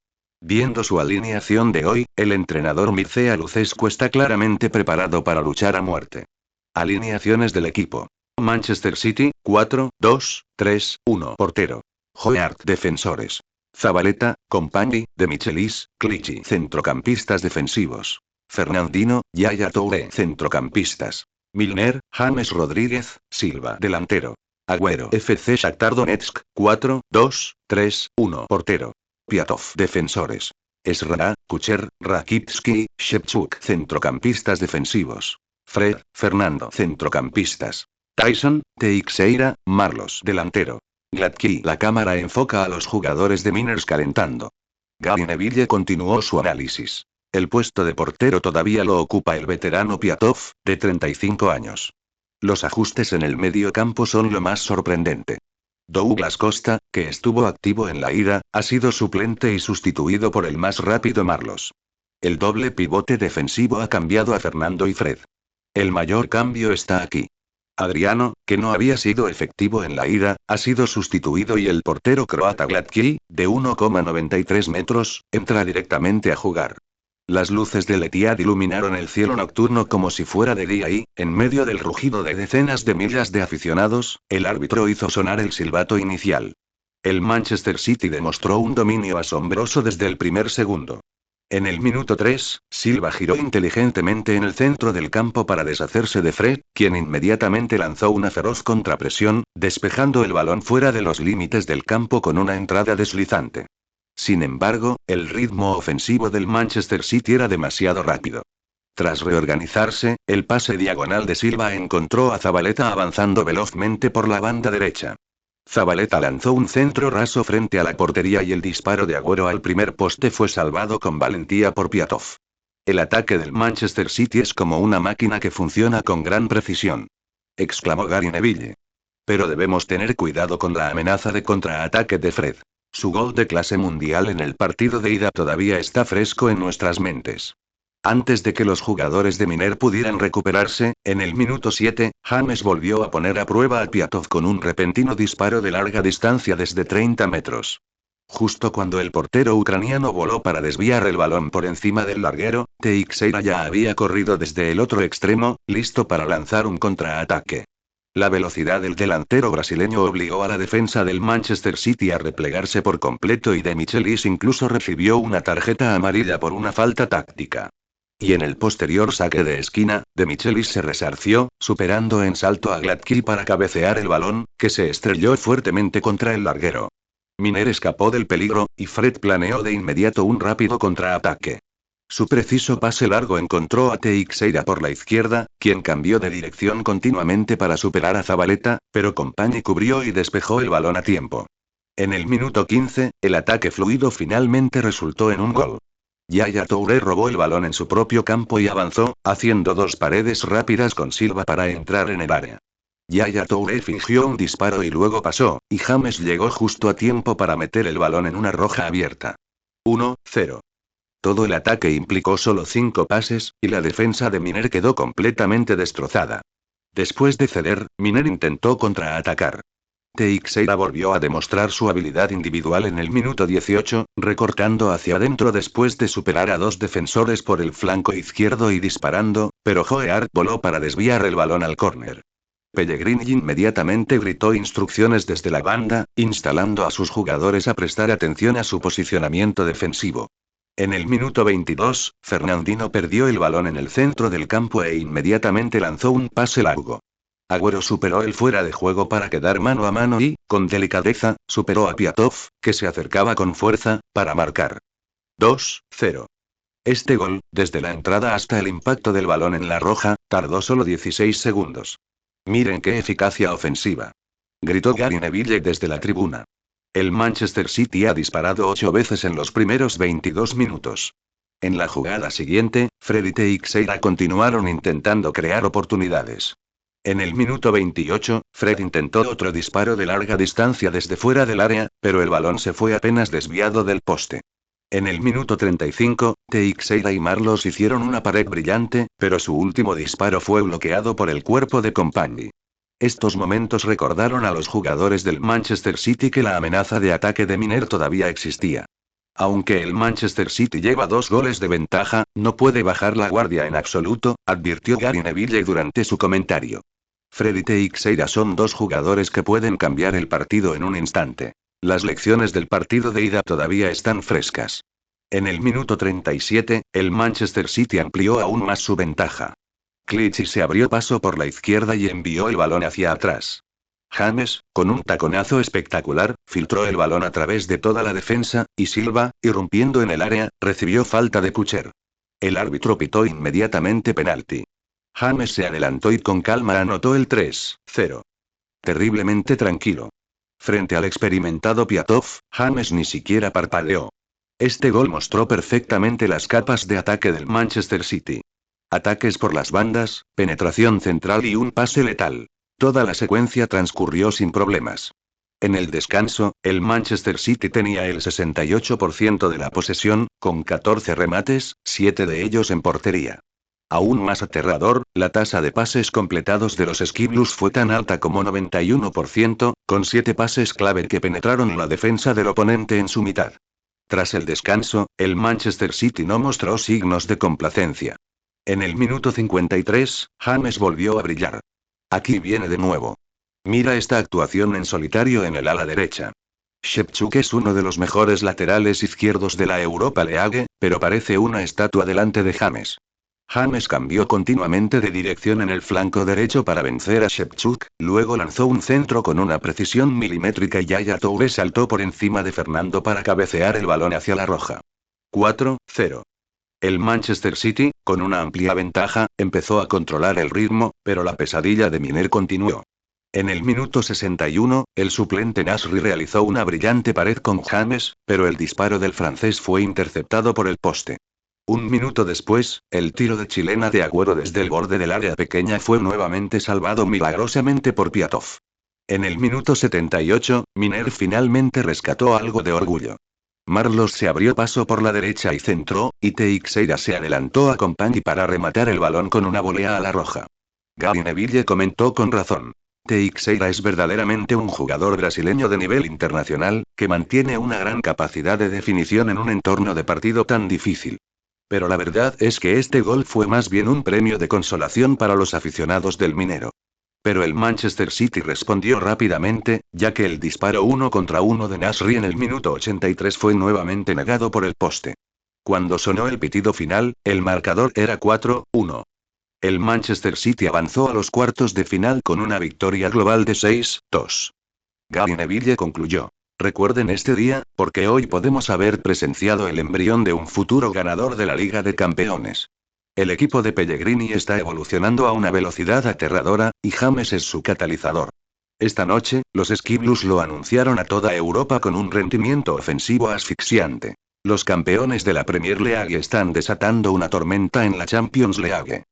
Viendo su alineación de hoy, el entrenador Mircea Lucescu está claramente preparado para luchar a muerte. Alineaciones del equipo. Manchester City, 4-2-3-1. Portero. Joeart. Defensores. Zabaleta, Company, De Michelis, Clichy. Centrocampistas defensivos. Fernandinho, Yaya Touré. Centrocampistas. Milner, James Rodríguez, Silva. Delantero. Agüero. FC Shakhtar Donetsk, 4-2-3-1. Portero. Piatov. Defensores. Esra, Kucher, Rakitsky, Shevchuk. Centrocampistas defensivos. Fred, Fernando. Centrocampistas. Tyson, Teixeira, Marlos. Delantero. Gladky. La cámara enfoca a los jugadores de Miners calentando. Gary Neville continuó su análisis. El puesto de portero todavía lo ocupa el veterano Piatov, de 35 años. Los ajustes en el medio campo son lo más sorprendente. Douglas Costa, que estuvo activo en la ida, ha sido suplente y sustituido por el más rápido Marlos. El doble pivote defensivo ha cambiado a Fernando y Fred. El mayor cambio está aquí. Adriano, que no había sido efectivo en la ida, ha sido sustituido y el portero croata Gladky, de 1,93 metros, entra directamente a jugar. Las luces del Etihad iluminaron el cielo nocturno como si fuera de día y, en medio del rugido de decenas de miles de aficionados, el árbitro hizo sonar el silbato inicial. El Manchester City demostró un dominio asombroso desde el primer segundo. En el minuto 3, Silva giró inteligentemente en el centro del campo para deshacerse de Fred, quien inmediatamente lanzó una feroz contrapresión, despejando el balón fuera de los límites del campo con una entrada deslizante. Sin embargo, el ritmo ofensivo del Manchester City era demasiado rápido. Tras reorganizarse, el pase diagonal de Silva encontró a Zabaleta avanzando velozmente por la banda derecha. Zabaleta lanzó un centro raso frente a la portería y el disparo de Agüero al primer poste fue salvado con valentía por Piatov. El ataque del Manchester City es como una máquina que funciona con gran precisión. Exclamó Gary Neville. Pero debemos tener cuidado con la amenaza de contraataque de Fred. Su gol de clase mundial en el partido de ida todavía está fresco en nuestras mentes. Antes de que los jugadores de Miner pudieran recuperarse, en el minuto 7, James volvió a poner a prueba a Piatov con un repentino disparo de larga distancia desde 30 metros. Justo cuando el portero ucraniano voló para desviar el balón por encima del larguero, Teixeira ya había corrido desde el otro extremo, listo para lanzar un contraataque. La velocidad del delantero brasileño obligó a la defensa del Manchester City a replegarse por completo y De Michelis incluso recibió una tarjeta amarilla por una falta táctica. Y en el posterior saque de esquina, De Michelis se resarció, superando en salto a Gladky para cabecear el balón, que se estrelló fuertemente contra el larguero. Miner escapó del peligro, y Fred planeó de inmediato un rápido contraataque. Su preciso pase largo encontró a Teixeira por la izquierda, quien cambió de dirección continuamente para superar a Zabaleta, pero Company cubrió y despejó el balón a tiempo. En el minuto 15, el ataque fluido finalmente resultó en un gol. Yaya Touré robó el balón en su propio campo y avanzó, haciendo dos paredes rápidas con Silva para entrar en el área. Yaya Touré fingió un disparo y luego pasó, y James llegó justo a tiempo para meter el balón en una roja abierta. 1-0. Todo el ataque implicó solo 5 pases, y la defensa de Miner quedó completamente destrozada. Después de ceder, Miner intentó contraatacar. Teixeira volvió a demostrar su habilidad individual en el minuto 18, recortando hacia adentro después de superar a 2 defensores por el flanco izquierdo y disparando, pero Joeart voló para desviar el balón al córner. Pellegrini inmediatamente gritó instrucciones desde la banda, instalando a sus jugadores a prestar atención a su posicionamiento defensivo. En el minuto 22, Fernandinho perdió el balón en el centro del campo e inmediatamente lanzó un pase largo. Agüero superó el fuera de juego para quedar mano a mano y, con delicadeza, superó a Piatov, que se acercaba con fuerza, para marcar. 2-0. Este gol, desde la entrada hasta el impacto del balón en la roja, tardó solo 16 segundos. Miren qué eficacia ofensiva. Gritó Gary Neville desde la tribuna. El Manchester City ha disparado 8 veces en los primeros 22 minutos. En la jugada siguiente, Fred y Teixeira continuaron intentando crear oportunidades. En el minuto 28, Fred intentó otro disparo de larga distancia desde fuera del área, pero el balón se fue apenas desviado del poste. En el minuto 35, Teixeira y Marlos hicieron una pared brillante, pero su último disparo fue bloqueado por el cuerpo de Kompany. Estos momentos recordaron a los jugadores del Manchester City que la amenaza de ataque de Miner todavía existía. Aunque el Manchester City lleva 2 goles de ventaja, no puede bajar la guardia en absoluto, advirtió Gary Neville durante su comentario. Fred y Teixeira son 2 jugadores que pueden cambiar el partido en un instante. Las lecciones del partido de ida todavía están frescas. En el minuto 37, el Manchester City amplió aún más su ventaja. Clichy se abrió paso por la izquierda y envió el balón hacia atrás. James, con un taconazo espectacular, filtró el balón a través de toda la defensa, y Silva, irrumpiendo en el área, recibió falta de Kucher. El árbitro pitó inmediatamente penalti. James se adelantó y con calma anotó el 3-0. Terriblemente tranquilo. Frente al experimentado Piatov, James ni siquiera parpadeó. Este gol mostró perfectamente las capas de ataque del Manchester City. Ataques por las bandas, penetración central y un pase letal. Toda la secuencia transcurrió sin problemas. En el descanso, el Manchester City tenía el 68% de la posesión, con 14 remates, 7 de ellos en portería. Aún más aterrador, la tasa de pases completados de los Sky Blues fue tan alta como 91%, con 7 pases clave que penetraron la defensa del oponente en su mitad. Tras el descanso, el Manchester City no mostró signos de complacencia. En el minuto 53, James volvió a brillar. Aquí viene de nuevo. Mira esta actuación en solitario en el ala derecha. Shevchuk es uno de los mejores laterales izquierdos de la Europa League, pero parece una estatua delante de James. James cambió continuamente de dirección en el flanco derecho para vencer a Shevchuk, luego lanzó un centro con una precisión milimétrica y Yaya Toure saltó por encima de Fernando para cabecear el balón hacia la roja. 4-0. El Manchester City, con una amplia ventaja, empezó a controlar el ritmo, pero la pesadilla de Miner continuó. En el minuto 61, el suplente Nasri realizó una brillante pared con James, pero el disparo del francés fue interceptado por el poste. Un minuto después, el tiro de chilena de Agüero desde el borde del área pequeña fue nuevamente salvado milagrosamente por Piatov. En el minuto 78, Miner finalmente rescató algo de orgullo. Marlos se abrió paso por la derecha y centró, y Teixeira se adelantó a Kompany para rematar el balón con una volea a la roja. Gary Neville comentó con razón. Teixeira es verdaderamente un jugador brasileño de nivel internacional, que mantiene una gran capacidad de definición en un entorno de partido tan difícil. Pero la verdad es que este gol fue más bien un premio de consolación para los aficionados del Minero. Pero el Manchester City respondió rápidamente, ya que el disparo 1 contra 1 de Nasri en el minuto 83 fue nuevamente negado por el poste. Cuando sonó el pitido final, el marcador era 4-1. El Manchester City avanzó a los cuartos de final con una victoria global de 6-2. Gary Neville concluyó. Recuerden este día, porque hoy podemos haber presenciado el embrión de un futuro ganador de la Liga de Campeones. El equipo de Pellegrini está evolucionando a una velocidad aterradora, y James es su catalizador. Esta noche, los Sky Blues lo anunciaron a toda Europa con un rendimiento ofensivo asfixiante. Los campeones de la Premier League están desatando una tormenta en la Champions League.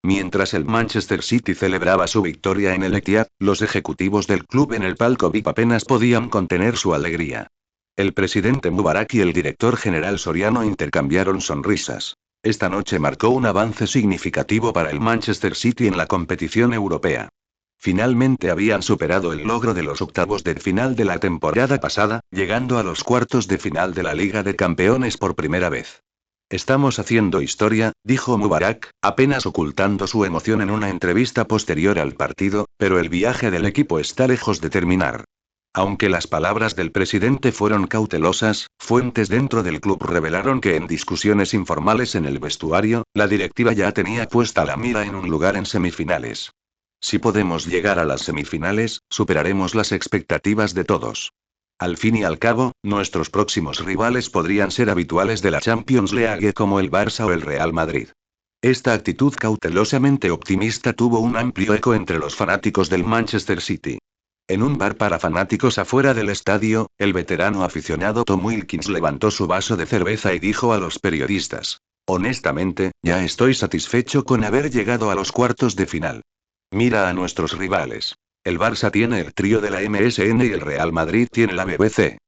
Mientras el Manchester City celebraba su victoria en el Etihad, los ejecutivos del club en el palco VIP apenas podían contener su alegría. El presidente Mubarak y el director general Soriano intercambiaron sonrisas. Esta noche marcó un avance significativo para el Manchester City en la competición europea. Finalmente habían superado el logro de los octavos de final de la temporada pasada, llegando a los cuartos de final de la Liga de Campeones por primera vez. Estamos haciendo historia, dijo Mubarak, apenas ocultando su emoción en una entrevista posterior al partido, pero el viaje del equipo está lejos de terminar. Aunque las palabras del presidente fueron cautelosas, fuentes dentro del club revelaron que en discusiones informales en el vestuario, la directiva ya tenía puesta la mira en un lugar en semifinales. Si podemos llegar a las semifinales, superaremos las expectativas de todos. Al fin y al cabo, nuestros próximos rivales podrían ser habituales de la Champions League como el Barça o el Real Madrid. Esta actitud cautelosamente optimista tuvo un amplio eco entre los fanáticos del Manchester City. En un bar para fanáticos afuera del estadio, el veterano aficionado Tom Wilkins levantó su vaso de cerveza y dijo a los periodistas: honestamente, ya estoy satisfecho con haber llegado a los cuartos de final. Mira a nuestros rivales. El Barça tiene el trío de la MSN y el Real Madrid tiene la BBC.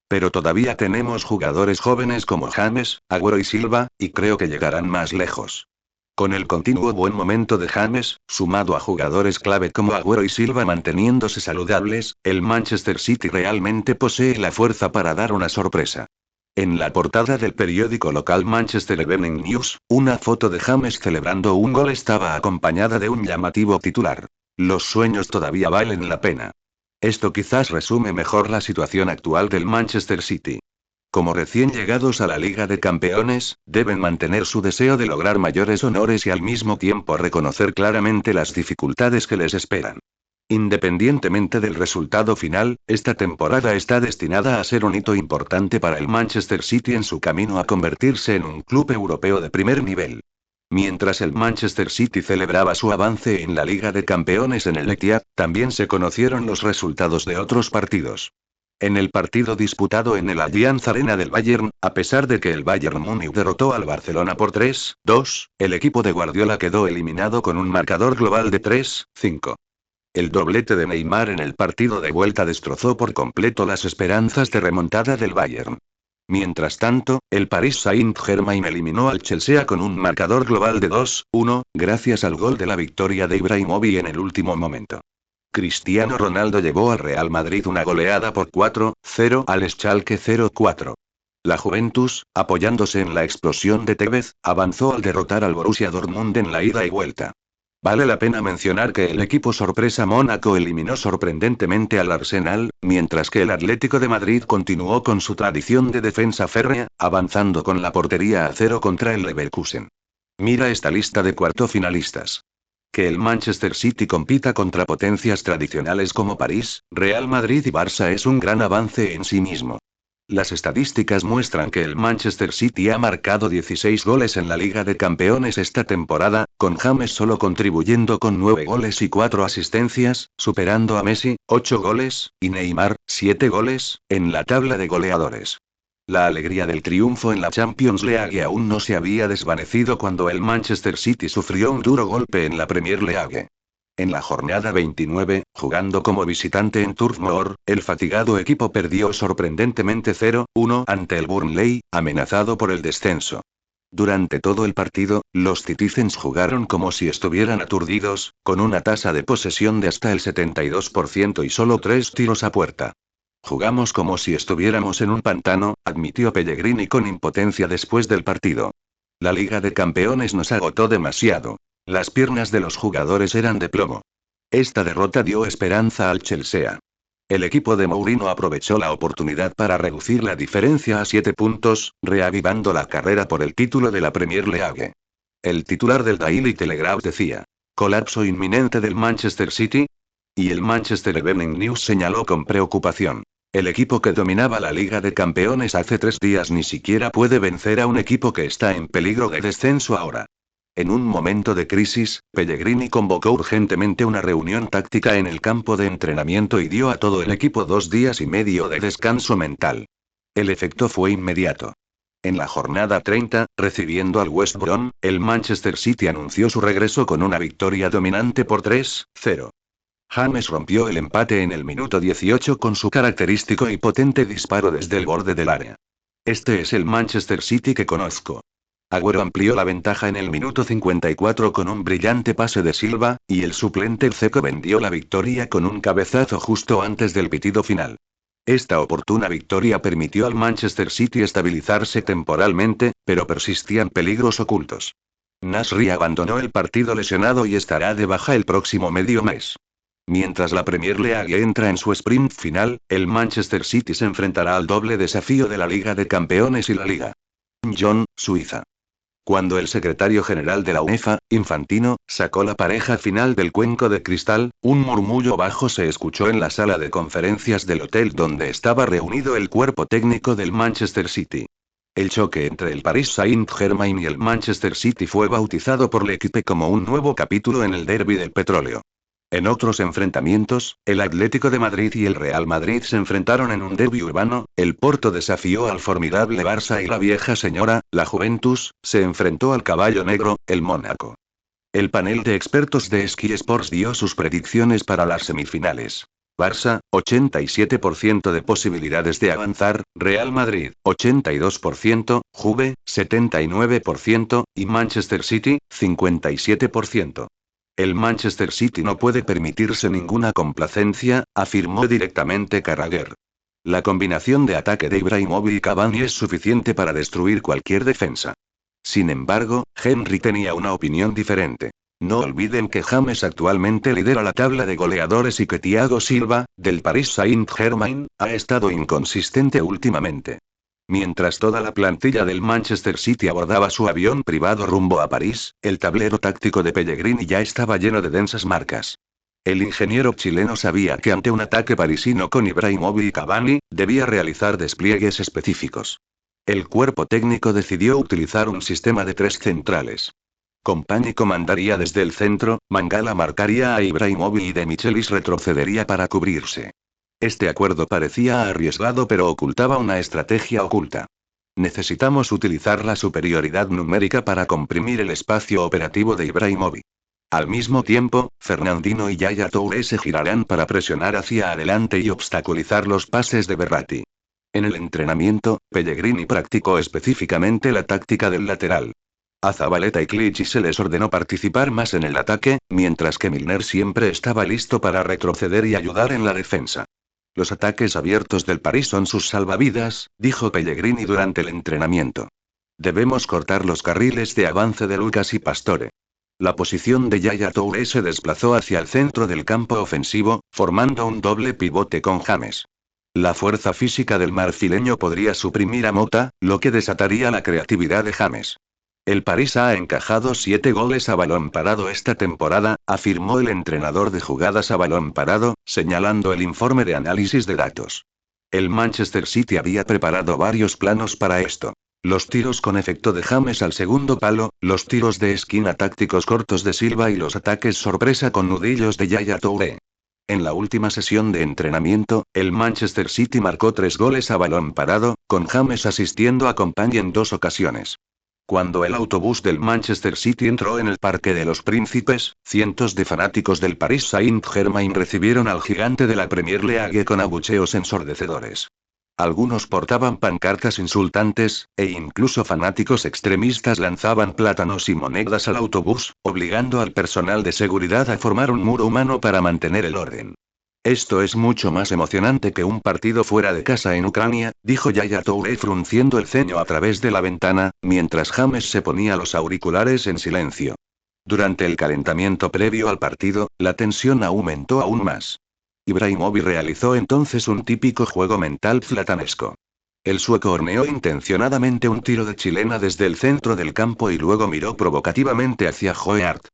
Pero todavía tenemos jugadores jóvenes como James, Agüero y Silva, y creo que llegarán más lejos. Con el continuo buen momento de James, sumado a jugadores clave como Agüero y Silva manteniéndose saludables, el Manchester City realmente posee la fuerza para dar una sorpresa. En la portada del periódico local Manchester Evening News, una foto de James celebrando un gol estaba acompañada de un llamativo titular: los sueños todavía valen la pena. Esto quizás resume mejor la situación actual del Manchester City. Como recién llegados a la Liga de Campeones, deben mantener su deseo de lograr mayores honores y al mismo tiempo reconocer claramente las dificultades que les esperan. Independientemente del resultado final, esta temporada está destinada a ser un hito importante para el Manchester City en su camino a convertirse en un club europeo de primer nivel. Mientras el Manchester City celebraba su avance en la Liga de Campeones en el Etihad, también se conocieron los resultados de otros partidos. En el partido disputado en el Allianz Arena del Bayern, a pesar de que el Bayern Múnich derrotó al Barcelona por 3-2, el equipo de Guardiola quedó eliminado con un marcador global de 3-5. El doblete de Neymar en el partido de vuelta destrozó por completo las esperanzas de remontada del Bayern. Mientras tanto, el Paris Saint-Germain eliminó al Chelsea con un marcador global de 2-1, gracias al gol de la victoria de Ibrahimovic en el último momento. Cristiano Ronaldo llevó al Real Madrid una goleada por 4-0 al Schalke 04. La Juventus, apoyándose en la explosión de Tevez, avanzó al derrotar al Borussia Dortmund en la ida y vuelta. Vale la pena mencionar que el equipo sorpresa Mónaco eliminó sorprendentemente al Arsenal, mientras que el Atlético de Madrid continuó con su tradición de defensa férrea, avanzando con la portería a cero contra el Leverkusen. Mira esta lista de cuartofinalistas. Que el Manchester City compita contra potencias tradicionales como París, Real Madrid y Barça es un gran avance en sí mismo. Las estadísticas muestran que el Manchester City ha marcado 16 goles en la Liga de Campeones esta temporada, con James solo contribuyendo con 9 goles y 4 asistencias, superando a Messi, 8 goles, y Neymar, 7 goles, en la tabla de goleadores. La alegría del triunfo en la Champions League aún no se había desvanecido cuando el Manchester City sufrió un duro golpe en la Premier League. En la jornada 29, jugando como visitante en Turf Moor, el fatigado equipo perdió sorprendentemente 0-1 ante el Burnley, amenazado por el descenso. Durante todo el partido, los Citizens jugaron como si estuvieran aturdidos, con una tasa de posesión de hasta el 72% y solo 3 tiros a puerta. Jugamos como si estuviéramos en un pantano, admitió Pellegrini con impotencia después del partido. La Liga de Campeones nos agotó demasiado. Las piernas de los jugadores eran de plomo. Esta derrota dio esperanza al Chelsea. El equipo de Mourinho aprovechó la oportunidad para reducir la diferencia a 7 puntos, reavivando la carrera por el título de la Premier League. El titular del Daily Telegraph decía: ¿colapso inminente del Manchester City? Y el Manchester Evening News señaló con preocupación: el equipo que dominaba la Liga de Campeones hace 3 días ni siquiera puede vencer a un equipo que está en peligro de descenso ahora. En un momento de crisis, Pellegrini convocó urgentemente una reunión táctica en el campo de entrenamiento y dio a todo el equipo 2 días y medio de descanso mental. El efecto fue inmediato. En la jornada 30, recibiendo al West Brom, el Manchester City anunció su regreso con una victoria dominante por 3-0. James rompió el empate en el minuto 18 con su característico y potente disparo desde el borde del área. Este es el Manchester City que conozco. Agüero amplió la ventaja en el minuto 54 con un brillante pase de Silva, y el suplente Dzeko vendió la victoria con un cabezazo justo antes del pitido final. Esta oportuna victoria permitió al Manchester City estabilizarse temporalmente, pero persistían peligros ocultos. Nasri abandonó el partido lesionado y estará de baja el próximo medio mes. Mientras la Premier League entra en su sprint final, el Manchester City se enfrentará al doble desafío de la Liga de Campeones y la Liga John, Suiza. Cuando el secretario general de la UEFA, Infantino, sacó la pareja final del cuenco de cristal, un murmullo bajo se escuchó en la sala de conferencias del hotel donde estaba reunido el cuerpo técnico del Manchester City. El choque entre el Paris Saint-Germain y el Manchester City fue bautizado por l'Équipe como un nuevo capítulo en el derbi del petróleo. En otros enfrentamientos, el Atlético de Madrid y el Real Madrid se enfrentaron en un derbi urbano, el Porto desafió al formidable Barça y la vieja señora, la Juventus, se enfrentó al caballo negro, el Mónaco. El panel de expertos de Sky Sports dio sus predicciones para las semifinales. Barça, 87% de posibilidades de avanzar, Real Madrid, 82%, Juve, 79%, y Manchester City, 57%. El Manchester City no puede permitirse ninguna complacencia, afirmó directamente Carragher. La combinación de ataque de Ibrahimovic y Cavani es suficiente para destruir cualquier defensa. Sin embargo, Henry tenía una opinión diferente. No olviden que James actualmente lidera la tabla de goleadores y que Thiago Silva, del Paris Saint-Germain, ha estado inconsistente últimamente. Mientras toda la plantilla del Manchester City abordaba su avión privado rumbo a París, el tablero táctico de Pellegrini ya estaba lleno de densas marcas. El ingeniero chileno sabía que ante un ataque parisino con Ibrahimovic y Cavani, debía realizar despliegues específicos. El cuerpo técnico decidió utilizar un sistema de 3 centrales. Compagni comandaría desde el centro, Mangala marcaría a Ibrahimovic y De Michelis retrocedería para cubrirse. Este acuerdo parecía arriesgado pero ocultaba una estrategia oculta. Necesitamos utilizar la superioridad numérica para comprimir el espacio operativo de Ibrahimovic. Al mismo tiempo, Fernandinho y Yaya Touré se girarán para presionar hacia adelante y obstaculizar los pases de Verratti. En el entrenamiento, Pellegrini practicó específicamente la táctica del lateral. A Zabaleta y Clichy se les ordenó participar más en el ataque, mientras que Milner siempre estaba listo para retroceder y ayudar en la defensa. Los ataques abiertos del París son sus salvavidas, dijo Pellegrini durante el entrenamiento. Debemos cortar los carriles de avance de Lucas y Pastore. La posición de Yaya Touré se desplazó hacia el centro del campo ofensivo, formando un doble pivote con James. La fuerza física del marfileño podría suprimir a Mota, lo que desataría la creatividad de James. El París ha encajado 7 goles a balón parado esta temporada, afirmó el entrenador de jugadas a balón parado, señalando el informe de análisis de datos. El Manchester City había preparado varios planos para esto. Los tiros con efecto de James al segundo palo, los tiros de esquina tácticos cortos de Silva y los ataques sorpresa con nudillos de Yaya Touré. En la última sesión de entrenamiento, el Manchester City marcó 3 goles a balón parado, con James asistiendo a Compagni en 2 ocasiones. Cuando el autobús del Manchester City entró en el Parque de los Príncipes, cientos de fanáticos del Paris Saint-Germain recibieron al gigante de la Premier League con abucheos ensordecedores. Algunos portaban pancartas insultantes, e incluso fanáticos extremistas lanzaban plátanos y monedas al autobús, obligando al personal de seguridad a formar un muro humano para mantener el orden. Esto es mucho más emocionante que un partido fuera de casa en Ucrania, dijo Yaya Touré frunciendo el ceño a través de la ventana, mientras James se ponía los auriculares en silencio. Durante el calentamiento previo al partido, la tensión aumentó aún más. Ibrahimovic realizó entonces un típico juego mental zlatanesco. El sueco horneó intencionadamente un tiro de chilena desde el centro del campo y luego miró provocativamente hacia Joe Hart.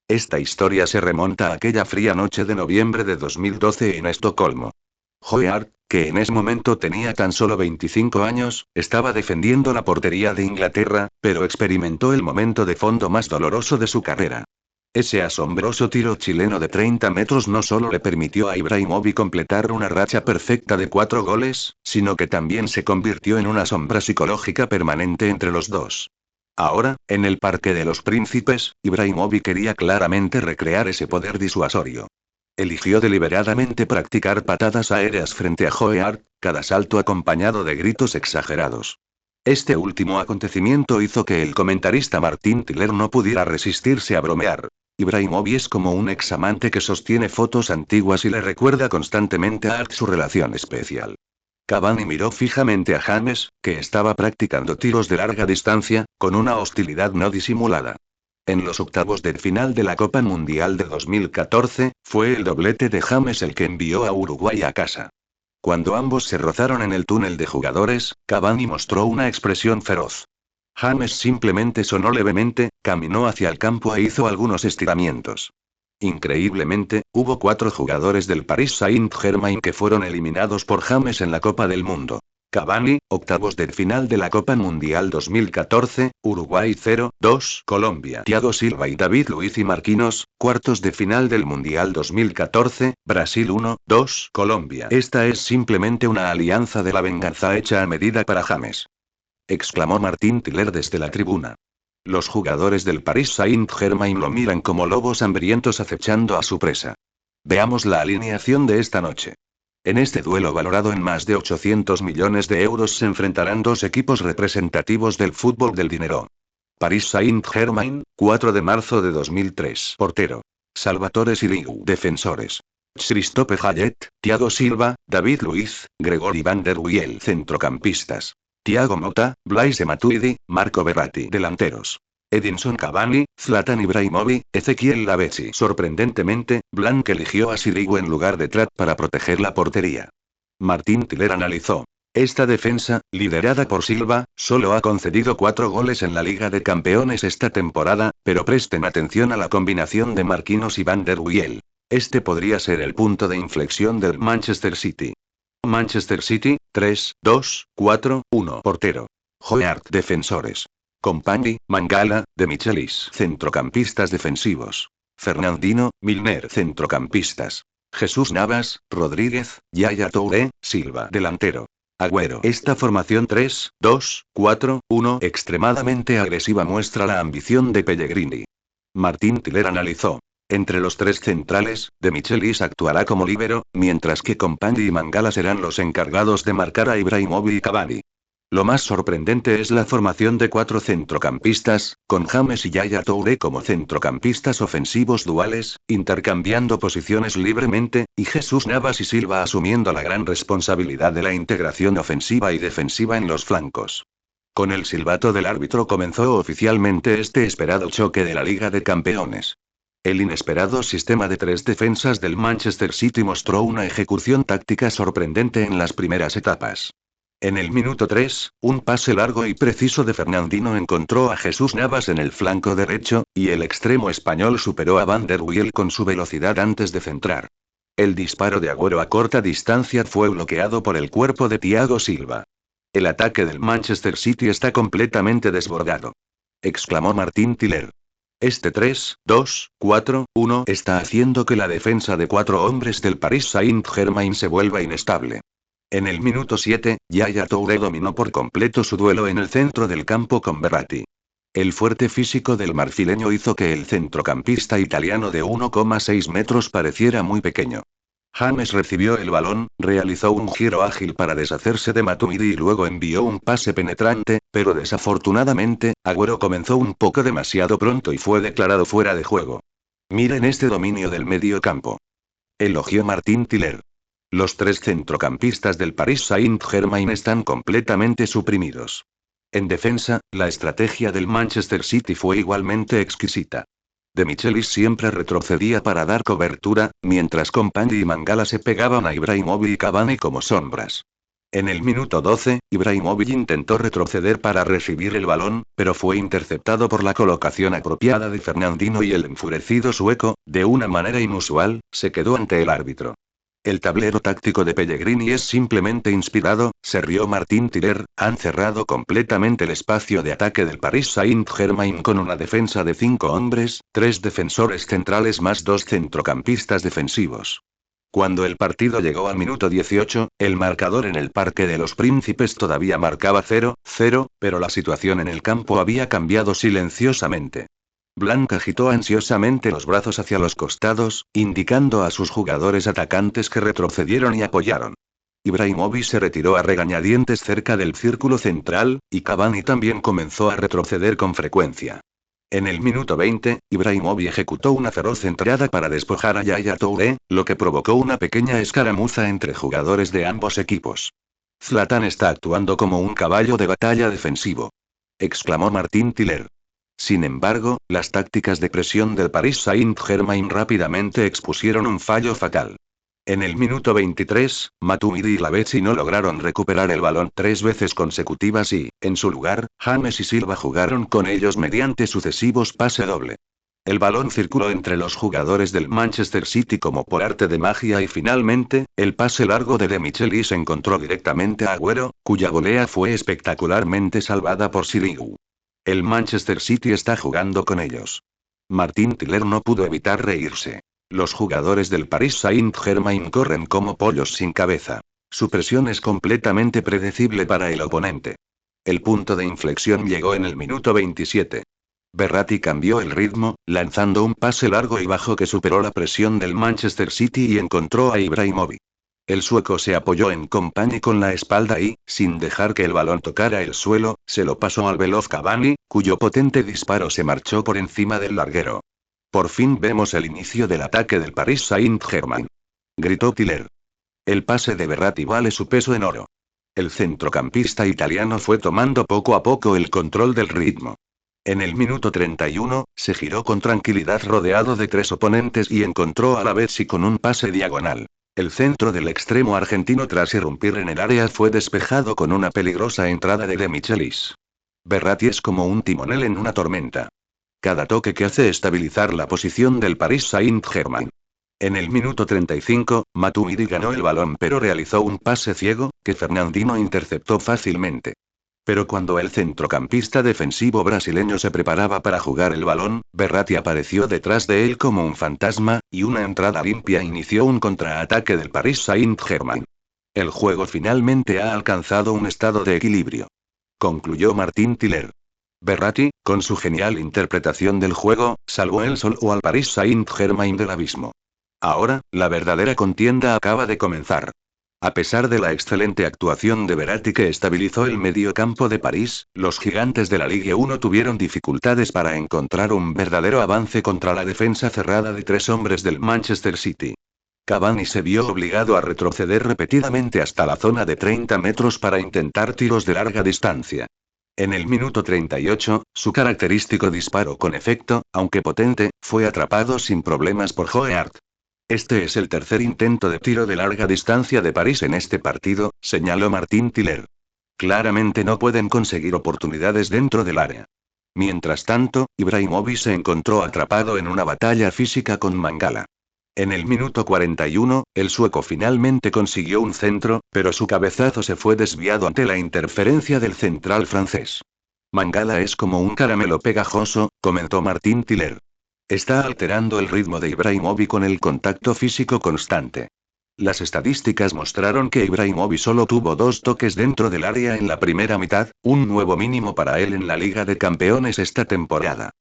Esta historia se remonta a aquella fría noche de noviembre de 2012 en Estocolmo. Joe Hart, que en ese momento tenía tan solo 25 años, estaba defendiendo la portería de Inglaterra, pero experimentó el momento de fondo más doloroso de su carrera. Ese asombroso tiro chileno de 30 metros no solo le permitió a Ibrahimovic completar una racha perfecta de 4 goles, sino que también se convirtió en una sombra psicológica permanente entre los dos. Ahora, en el Parque de los Príncipes, Ibrahimovic quería claramente recrear ese poder disuasorio. Eligió deliberadamente practicar patadas aéreas frente a Joe Hart, cada salto acompañado de gritos exagerados. Este último acontecimiento hizo que el comentarista Martin Tiller no pudiera resistirse a bromear. Ibrahimovic es como un examante que sostiene fotos antiguas y le recuerda constantemente a Hart su relación especial. Cavani miró fijamente a James, que estaba practicando tiros de larga distancia, con una hostilidad no disimulada. En los octavos de final de la Copa Mundial de 2014, fue el doblete de James el que envió a Uruguay a casa. Cuando ambos se rozaron en el túnel de jugadores, Cavani mostró una expresión feroz. James simplemente sonó levemente, caminó hacia el campo e hizo algunos estiramientos. Increíblemente, hubo 4 jugadores del Paris Saint-Germain que fueron eliminados por James en la Copa del Mundo. Cavani, octavos de final de la Copa Mundial 2014, Uruguay 0-2, Colombia. Thiago Silva y David Luiz y Marquinhos, cuartos de final del Mundial 2014, Brasil 1-2, Colombia. Esta es simplemente una alianza de la venganza hecha a medida para James. Exclamó Martín Tiller desde la tribuna. Los jugadores del Paris Saint-Germain lo miran como lobos hambrientos acechando a su presa. Veamos la alineación de esta noche. En este duelo valorado en más de 800 millones de euros se enfrentarán 2 equipos representativos del fútbol del dinero. Paris Saint-Germain, 4 de marzo de 2003. Portero: Salvatore Sirigu. Defensores: Christophe Hayet, Thiago Silva, David Luiz, Grégory Van der Wiel. Centrocampistas: Thiago Motta, Blaise Matuidi, Marco Verratti. Delanteros: Edinson Cavani, Zlatan Ibrahimovic, Ezequiel Lavezzi. Sorprendentemente, Blanc eligió a Sirigu en lugar de Trapp para proteger la portería. Martín Tiller analizó. Esta defensa, liderada por Silva, solo ha concedido 4 goles en la Liga de Campeones esta temporada, pero presten atención a la combinación de Marquinhos y Van der Wiel. Este podría ser el punto de inflexión del Manchester City. Manchester City, 3-2-4-1. Portero: Joeart. Defensores: Compagni, Mangala, De Michelis. Centrocampistas defensivos: Fernandinho, Milner. Centrocampistas: Jesús Navas, Rodríguez, Yaya Touré, Silva. Delantero: Agüero. Esta formación 3-2-4-1 extremadamente agresiva muestra la ambición de Pellegrini. Martín Tiller analizó. Entre los 3 centrales, De Michelis actuará como líbero, mientras que Compagni y Mangala serán los encargados de marcar a Ibrahimovic y Cavani. Lo más sorprendente es la formación de 4 centrocampistas, con James y Yaya Touré como centrocampistas ofensivos duales, intercambiando posiciones libremente, y Jesús Navas y Silva asumiendo la gran responsabilidad de la integración ofensiva y defensiva en los flancos. Con el silbato del árbitro comenzó oficialmente este esperado choque de la Liga de Campeones. El inesperado sistema de 3 defensas del Manchester City mostró una ejecución táctica sorprendente en las primeras etapas. En el minuto 3, un pase largo y preciso de Fernandinho encontró a Jesús Navas en el flanco derecho, y el extremo español superó a Van der Wiel con su velocidad antes de centrar. El disparo de Agüero a corta distancia fue bloqueado por el cuerpo de Thiago Silva. El ataque del Manchester City está completamente desbordado. Exclamó Martín Tiller. Este 3-2-4-1 está haciendo que la defensa de 4 hombres del Paris Saint-Germain se vuelva inestable. En el minuto 7, Yaya Touré dominó por completo su duelo en el centro del campo con Verratti. El fuerte físico del marfileño hizo que el centrocampista italiano de 1,6 metros pareciera muy pequeño. James recibió el balón, realizó un giro ágil para deshacerse de Matuidi y luego envió un pase penetrante, pero desafortunadamente, Agüero comenzó un poco demasiado pronto y fue declarado fuera de juego. Miren este dominio del medio campo. Elogió Martín Tiller. Los 3 centrocampistas del Paris Saint-Germain están completamente suprimidos. En defensa, la estrategia del Manchester City fue igualmente exquisita. De Michelis siempre retrocedía para dar cobertura, mientras Compagni y Mangala se pegaban a Ibrahimovic y Cavani como sombras. En el minuto 12, Ibrahimovic intentó retroceder para recibir el balón, pero fue interceptado por la colocación apropiada de Fernandinho y el enfurecido sueco, de una manera inusual, se quedó ante el árbitro. El tablero táctico de Pellegrini es simplemente inspirado, se rió Martín Tiller. Han cerrado completamente el espacio de ataque del Paris Saint-Germain con una defensa de 5 hombres, 3 defensores centrales más 2 centrocampistas defensivos. Cuando el partido llegó al minuto 18, el marcador en el Parque de los Príncipes todavía marcaba 0-0, pero la situación en el campo había cambiado silenciosamente. Blanc agitó ansiosamente los brazos hacia los costados, indicando a sus jugadores atacantes que retrocedieron y apoyaron. Ibrahimovic se retiró a regañadientes cerca del círculo central, y Cavani también comenzó a retroceder con frecuencia. En el minuto 20, Ibrahimovic ejecutó una feroz entrada para despojar a Yaya Touré, lo que provocó una pequeña escaramuza entre jugadores de ambos equipos. Zlatan está actuando como un caballo de batalla defensivo, exclamó Martín Tiller. Sin embargo, las tácticas de presión del Paris Saint-Germain rápidamente expusieron un fallo fatal. En el minuto 23, Matuidi y Lavezzi no lograron recuperar el balón 3 veces consecutivas y, en su lugar, James y Silva jugaron con ellos mediante sucesivos pase doble. El balón circuló entre los jugadores del Manchester City como por arte de magia y finalmente, el pase largo de Michelis encontró directamente a Agüero, cuya volea fue espectacularmente salvada por Sirigu. El Manchester City está jugando con ellos. Martín Tiller no pudo evitar reírse. Los jugadores del Paris Saint-Germain corren como pollos sin cabeza. Su presión es completamente predecible para el oponente. El punto de inflexión llegó en el minuto 27. Verratti cambió el ritmo, lanzando un pase largo y bajo que superó la presión del Manchester City y encontró a Ibrahimovic. El sueco se apoyó en Company con la espalda y, sin dejar que el balón tocara el suelo, se lo pasó al veloz Cavani, cuyo potente disparo se marchó por encima del larguero. Por fin vemos el inicio del ataque del Paris Saint-Germain, gritó Tiller. El pase de Verratti vale su peso en oro. El centrocampista italiano fue tomando poco a poco el control del ritmo. En el minuto 31, se giró con tranquilidad rodeado de 3 oponentes y encontró a Lavezzi con un pase diagonal. El centro del extremo argentino tras irrumpir en el área fue despejado con una peligrosa entrada de Michelis. Verratti es como un timonel en una tormenta. Cada toque que hace estabilizar la posición del Paris Saint-Germain. En el minuto 35, Matuidi ganó el balón pero realizó un pase ciego, que Fernandinho interceptó fácilmente. Pero cuando el centrocampista defensivo brasileño se preparaba para jugar el balón, Verratti apareció detrás de él como un fantasma, y una entrada limpia inició un contraataque del Paris Saint-Germain. El juego finalmente ha alcanzado un estado de equilibrio, concluyó Martín Tiller. Verratti, con su genial interpretación del juego, salvó el solo al Paris Saint-Germain del abismo. Ahora, la verdadera contienda acaba de comenzar. A pesar de la excelente actuación de Verratti que estabilizó el mediocampo de París, los gigantes de la Ligue 1 tuvieron dificultades para encontrar un verdadero avance contra la defensa cerrada de 3 hombres del Manchester City. Cavani se vio obligado a retroceder repetidamente hasta la zona de 30 metros para intentar tiros de larga distancia. En el minuto 38, su característico disparo con efecto, aunque potente, fue atrapado sin problemas por Joe Hart. Este es el tercer intento de tiro de larga distancia de París en este partido, señaló Martín Tiller. Claramente no pueden conseguir oportunidades dentro del área. Mientras tanto, Ibrahimovic se encontró atrapado en una batalla física con Mangala. En el minuto 41, el sueco finalmente consiguió un centro, pero su cabezazo se fue desviado ante la interferencia del central francés. Mangala es como un caramelo pegajoso, comentó Martín Tiller. Está alterando el ritmo de Ibrahimovic con el contacto físico constante. Las estadísticas mostraron que Ibrahimovic solo tuvo 2 toques dentro del área en la primera mitad, un nuevo mínimo para él en la Liga de Campeones esta temporada.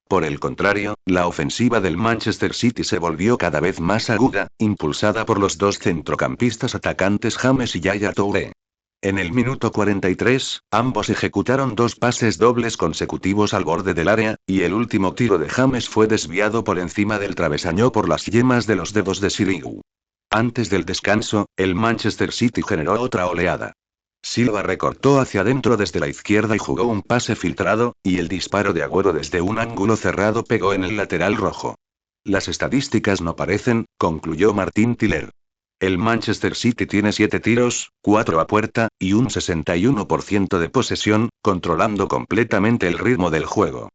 Por el contrario, la ofensiva del Manchester City se volvió cada vez más aguda, impulsada por los 2 centrocampistas atacantes James y Yaya Touré. En el minuto 43, ambos ejecutaron 2 pases dobles consecutivos al borde del área, y el último tiro de James fue desviado por encima del travesaño por las yemas de los dedos de Sirigu. Antes del descanso, el Manchester City generó otra oleada. Silva recortó hacia adentro desde la izquierda y jugó un pase filtrado, y el disparo de Agüero desde un ángulo cerrado pegó en el lateral rojo. Las estadísticas no parecen, concluyó Martín Tiller. El Manchester City tiene 7 tiros, 4 a puerta, y un 61% de posesión, controlando completamente el ritmo del juego.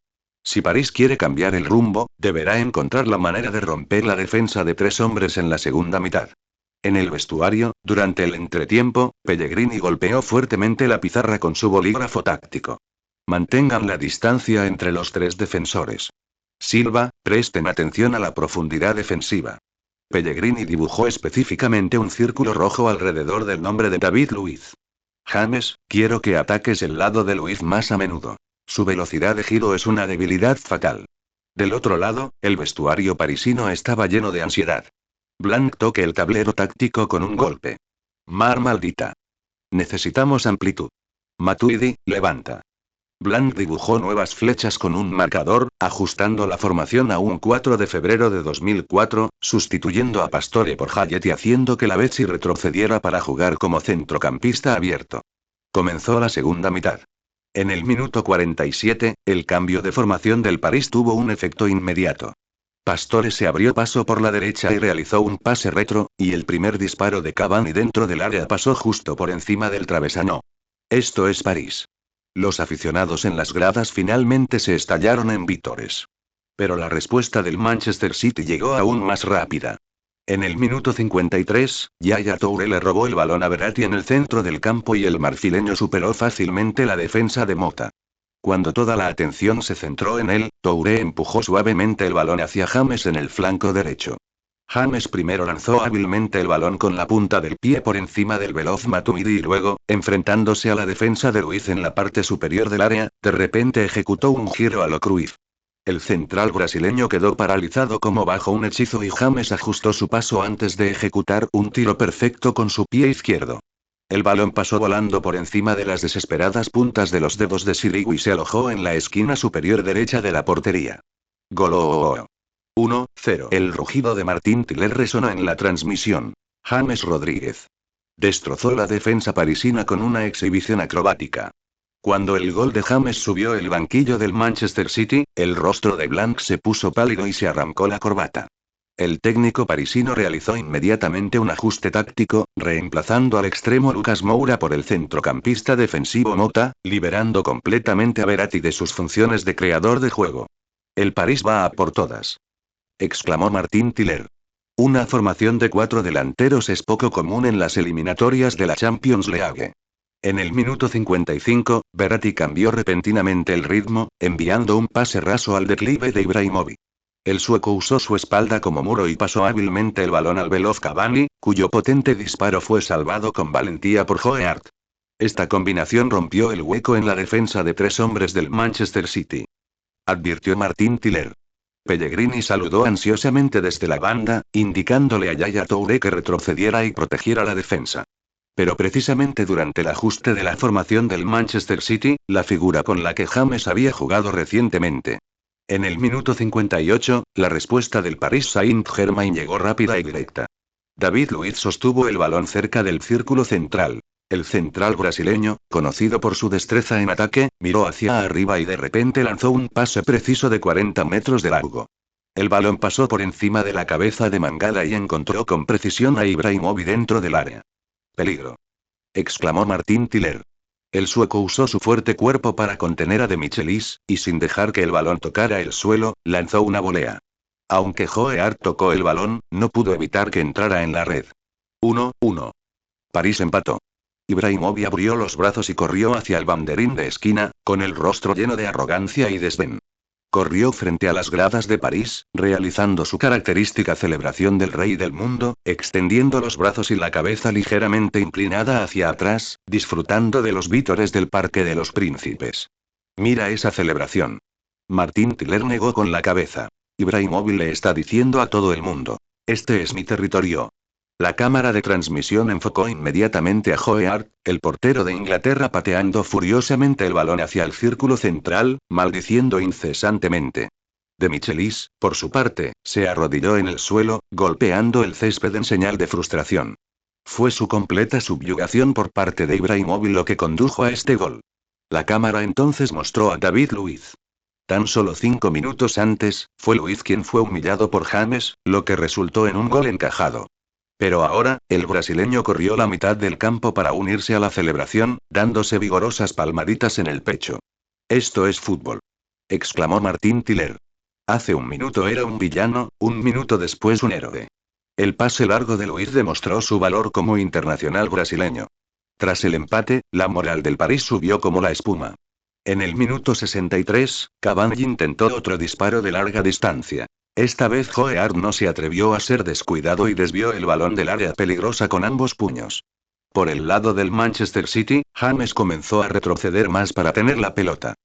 Si París quiere cambiar el rumbo, deberá encontrar la manera de romper la defensa de 3 hombres en la segunda mitad. En el vestuario, durante el entretiempo, Pellegrini golpeó fuertemente la pizarra con su bolígrafo táctico. Mantengan la distancia entre los 3 defensores. Silva, presten atención a la profundidad defensiva. Pellegrini dibujó específicamente un círculo rojo alrededor del nombre de David Luiz. James, quiero que ataques el lado de Luiz más a menudo. Su velocidad de giro es una debilidad fatal. Del otro lado, el vestuario parisino estaba lleno de ansiedad. Blanc toque el tablero táctico con un golpe. Mar maldita. Necesitamos amplitud. Matuidi, levanta. Blanc dibujó nuevas flechas con un marcador, ajustando la formación a un 4 de febrero de 2004, sustituyendo a Pastore por Hayet y haciendo que la Betsy retrocediera para jugar como centrocampista abierto. Comenzó la segunda mitad. En el minuto 47, el cambio de formación del París tuvo un efecto inmediato. Pastore se abrió paso por la derecha y realizó un pase retro, y el primer disparo de Cavani dentro del área pasó justo por encima del travesaño. Esto es París. Los aficionados en las gradas finalmente se estallaron en vítores. Pero la respuesta del Manchester City llegó aún más rápida. En el minuto 53, Yaya Touré le robó el balón a Verratti en el centro del campo y el marfileño superó fácilmente la defensa de Mota. Cuando toda la atención se centró en él, Touré empujó suavemente el balón hacia James en el flanco derecho. James primero lanzó hábilmente el balón con la punta del pie por encima del veloz Matuidi y luego, enfrentándose a la defensa de Luiz en la parte superior del área, de repente ejecutó un giro a lo Cruyff. El central brasileño quedó paralizado como bajo un hechizo y James ajustó su paso antes de ejecutar un tiro perfecto con su pie izquierdo. El balón pasó volando por encima de las desesperadas puntas de los dedos de Sirigu y se alojó en la esquina superior derecha de la portería. Gol. 1-0. El rugido de Martín Tiller resonó en la transmisión. James Rodríguez destrozó la defensa parisina con una exhibición acrobática. Cuando el gol de James subió el banquillo del Manchester City, el rostro de Blanc se puso pálido y se arrancó la corbata. El técnico parisino realizó inmediatamente un ajuste táctico, reemplazando al extremo Lucas Moura por el centrocampista defensivo Mota, liberando completamente a Verratti de sus funciones de creador de juego. El París va a por todas, exclamó Martín Tiller. Una formación de 4 delanteros es poco común en las eliminatorias de la Champions League. En el minuto 55, Verratti cambió repentinamente el ritmo, enviando un pase raso al declive de Ibrahimovic. El sueco usó su espalda como muro y pasó hábilmente el balón al veloz Cavani, cuyo potente disparo fue salvado con valentía por Joe Hart. Esta combinación rompió el hueco en la defensa de 3 hombres del Manchester City, advirtió Martín Tiller. Pellegrini saludó ansiosamente desde la banda, indicándole a Yaya Touré que retrocediera y protegiera la defensa. Pero precisamente durante el ajuste de la formación del Manchester City, la figura con la que James había jugado recientemente. En el minuto 58, la respuesta del Paris Saint-Germain llegó rápida y directa. David Luiz sostuvo el balón cerca del círculo central. El central brasileño, conocido por su destreza en ataque, miró hacia arriba y de repente lanzó un pase preciso de 40 metros de largo. El balón pasó por encima de la cabeza de Mangala y encontró con precisión a Ibrahimovic dentro del área. ¡Peligro!, exclamó Martín Tiller. El sueco usó su fuerte cuerpo para contener a De Michelis, y sin dejar que el balón tocara el suelo, lanzó una volea. Aunque Joe Hart tocó el balón, no pudo evitar que entrara en la red. 1-1. París empató. Ibrahimovic abrió los brazos y corrió hacia el banderín de esquina, con el rostro lleno de arrogancia y desdén. Corrió frente a las gradas de París, realizando su característica celebración del rey del mundo, extendiendo los brazos y la cabeza ligeramente inclinada hacia atrás, disfrutando de los vítores del Parque de los Príncipes. Mira esa celebración. Martín Tiller negó con la cabeza. Ibrahimovic le está diciendo a todo el mundo: este es mi territorio. La cámara de transmisión enfocó inmediatamente a Joe Hart, el portero de Inglaterra pateando furiosamente el balón hacia el círculo central, maldiciendo incesantemente. De Michelis, por su parte, se arrodilló en el suelo, golpeando el césped en señal de frustración. Fue su completa subyugación por parte de Ibrahimovic lo que condujo a este gol. La cámara entonces mostró a David Luiz. Tan solo 5 minutos antes, fue Luiz quien fue humillado por James, lo que resultó en un gol encajado. Pero ahora, el brasileño corrió la mitad del campo para unirse a la celebración, dándose vigorosas palmaditas en el pecho. Esto es fútbol, exclamó Martín Tiller. Hace un minuto era un villano, un minuto después un héroe. El pase largo de Luiz demostró su valor como internacional brasileño. Tras el empate, la moral del París subió como la espuma. En el minuto 63, Cavani intentó otro disparo de larga distancia. Esta vez Joe Hart no se atrevió a ser descuidado y desvió el balón del área peligrosa con ambos puños. Por el lado del Manchester City, James comenzó a retroceder más para tener la pelota.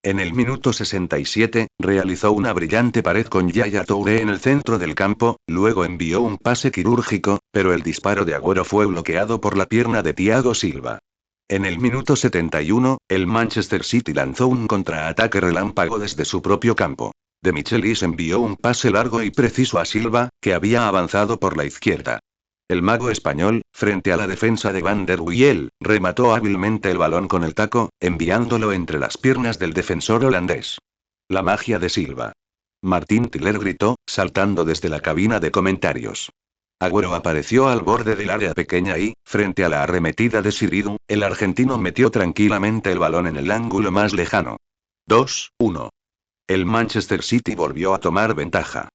En el minuto 67, realizó una brillante pared con Yaya Touré en el centro del campo, luego envió un pase quirúrgico, pero el disparo de Agüero fue bloqueado por la pierna de Thiago Silva. En el minuto 71, el Manchester City lanzó un contraataque relámpago desde su propio campo. De Michelis envió un pase largo y preciso a Silva, que había avanzado por la izquierda. El mago español, frente a la defensa de Van der Wiel, remató hábilmente el balón con el taco, enviándolo entre las piernas del defensor holandés. La magia de Silva. Martín Tiller gritó, saltando desde la cabina de comentarios. Agüero apareció al borde del área pequeña y, frente a la arremetida de Sirigu, el argentino metió tranquilamente el balón en el ángulo más lejano. 2-1. El Manchester City volvió a tomar ventaja.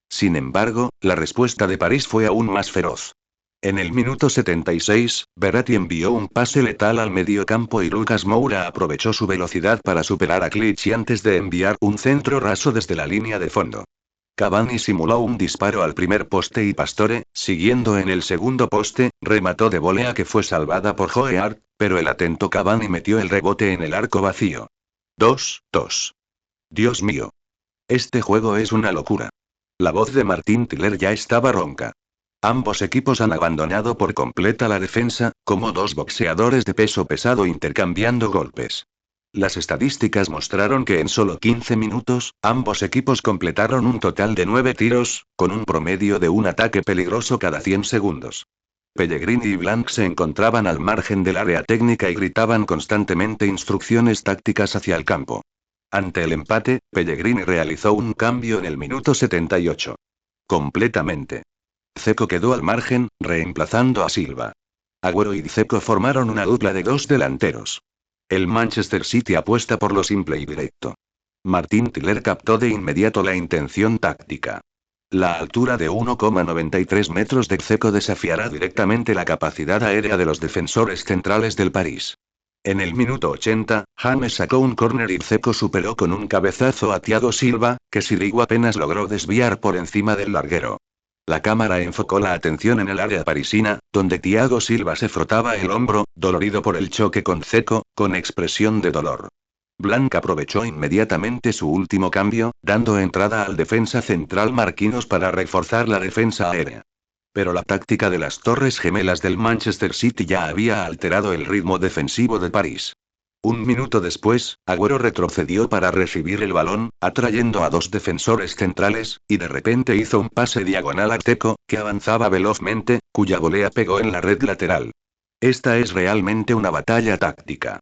Sin embargo, la respuesta de París fue aún más feroz. En el minuto 76, Verratti envió un pase letal al mediocampo y Lucas Moura aprovechó su velocidad para superar a Clichy antes de enviar un centro raso desde la línea de fondo. Cavani simuló un disparo al primer poste y Pastore, siguiendo en el segundo poste, remató de volea que fue salvada por Joe Hart, pero el atento Cavani metió el rebote en el arco vacío. 2-2. Dios mío. Este juego es una locura. La voz de Martín Tiller ya estaba ronca. Ambos equipos han abandonado por completa la defensa, como dos boxeadores de peso pesado intercambiando golpes. Las estadísticas mostraron que en solo 15 minutos, ambos equipos completaron un total de 9 tiros, con un promedio de un ataque peligroso cada 100 segundos. Pellegrini y Blanc se encontraban al margen del área técnica y gritaban constantemente instrucciones tácticas hacia el campo. Ante el empate, Pellegrini realizó un cambio en el minuto 78. Completamente. Dzeko quedó al margen, reemplazando a Silva. Agüero y Dzeko formaron una dupla de dos delanteros. El Manchester City apuesta por lo simple y directo. Martín Tiller captó de inmediato la intención táctica. La altura de 1,93 metros de Dzeko desafiará directamente la capacidad aérea de los defensores centrales del París. En el minuto 80, James sacó un córner y Dzeko superó con un cabezazo a Thiago Silva, que Sirigu apenas logró desviar por encima del larguero. La cámara enfocó la atención en el área parisina, donde Thiago Silva se frotaba el hombro, dolorido por el choque con Dzeko, con expresión de dolor. Blanc aprovechó inmediatamente su último cambio, dando entrada al defensa central Marquinhos para reforzar la defensa aérea. Pero la táctica de las Torres Gemelas del Manchester City ya había alterado el ritmo defensivo de París. Un minuto después, Agüero retrocedió para recibir el balón, atrayendo a dos defensores centrales, y de repente hizo un pase diagonal a Dzeko, que avanzaba velozmente, cuya volea pegó en la red lateral. Esta es realmente una batalla táctica.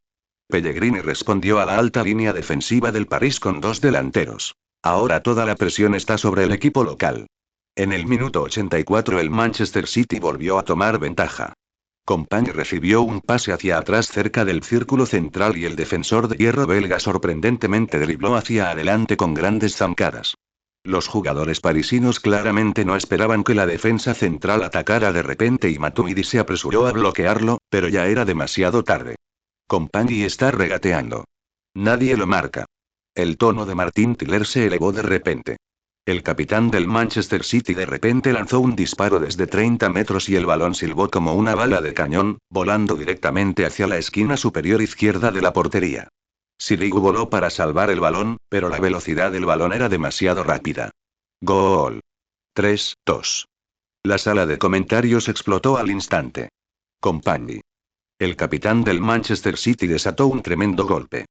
Pellegrini respondió a la alta línea defensiva del París con dos delanteros. Ahora toda la presión está sobre el equipo local. En el minuto 84 el Manchester City volvió a tomar ventaja. Company recibió un pase hacia atrás cerca del círculo central y el defensor de hierro belga sorprendentemente dribló hacia adelante con grandes zancadas. Los jugadores parisinos claramente no esperaban que la defensa central atacara de repente y Matuidi se apresuró a bloquearlo, pero ya era demasiado tarde. Company está regateando. Nadie lo marca. El tono de Martín Tiller se elevó de repente. El capitán del Manchester City de repente lanzó un disparo desde 30 metros y el balón silbó como una bala de cañón, volando directamente hacia la esquina superior izquierda de la portería. Sirigu voló para salvar el balón, pero la velocidad del balón era demasiado rápida. Gol. 3-2. La sala de comentarios explotó al instante. Company. El capitán del Manchester City desató un tremendo golpe.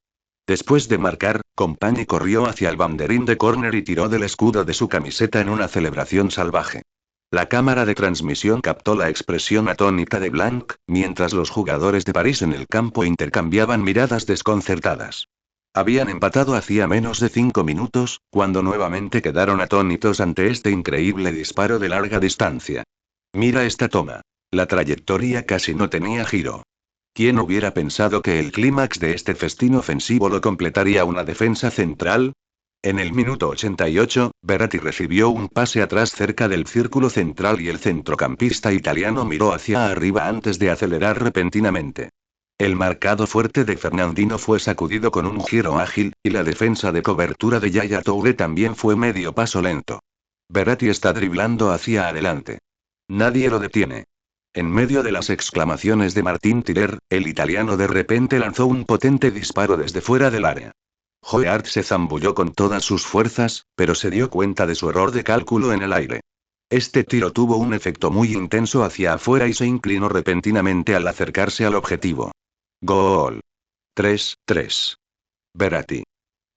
Después de marcar, Company corrió hacia el banderín de córner y tiró del escudo de su camiseta en una celebración salvaje. La cámara de transmisión captó la expresión atónita de Blanc, mientras los jugadores de París en el campo intercambiaban miradas desconcertadas. Habían empatado hacía menos de 5 minutos, cuando nuevamente quedaron atónitos ante este increíble disparo de larga distancia. Mira esta toma. La trayectoria casi no tenía giro. ¿Quién hubiera pensado que el clímax de este festín ofensivo lo completaría una defensa central? En el minuto 88, Verratti recibió un pase atrás cerca del círculo central y el centrocampista italiano miró hacia arriba antes de acelerar repentinamente. El marcado fuerte de Fernandinho fue sacudido con un giro ágil, y la defensa de cobertura de Yaya Toure también fue medio paso lento. Verratti está driblando hacia adelante. Nadie lo detiene. En medio de las exclamaciones de Martín Tiller, el italiano de repente lanzó un potente disparo desde fuera del área. Joe Hart se zambulló con todas sus fuerzas, pero se dio cuenta de su error de cálculo en el aire. Este tiro tuvo un efecto muy intenso hacia afuera y se inclinó repentinamente al acercarse al objetivo. Gol. 3-3. Verratti.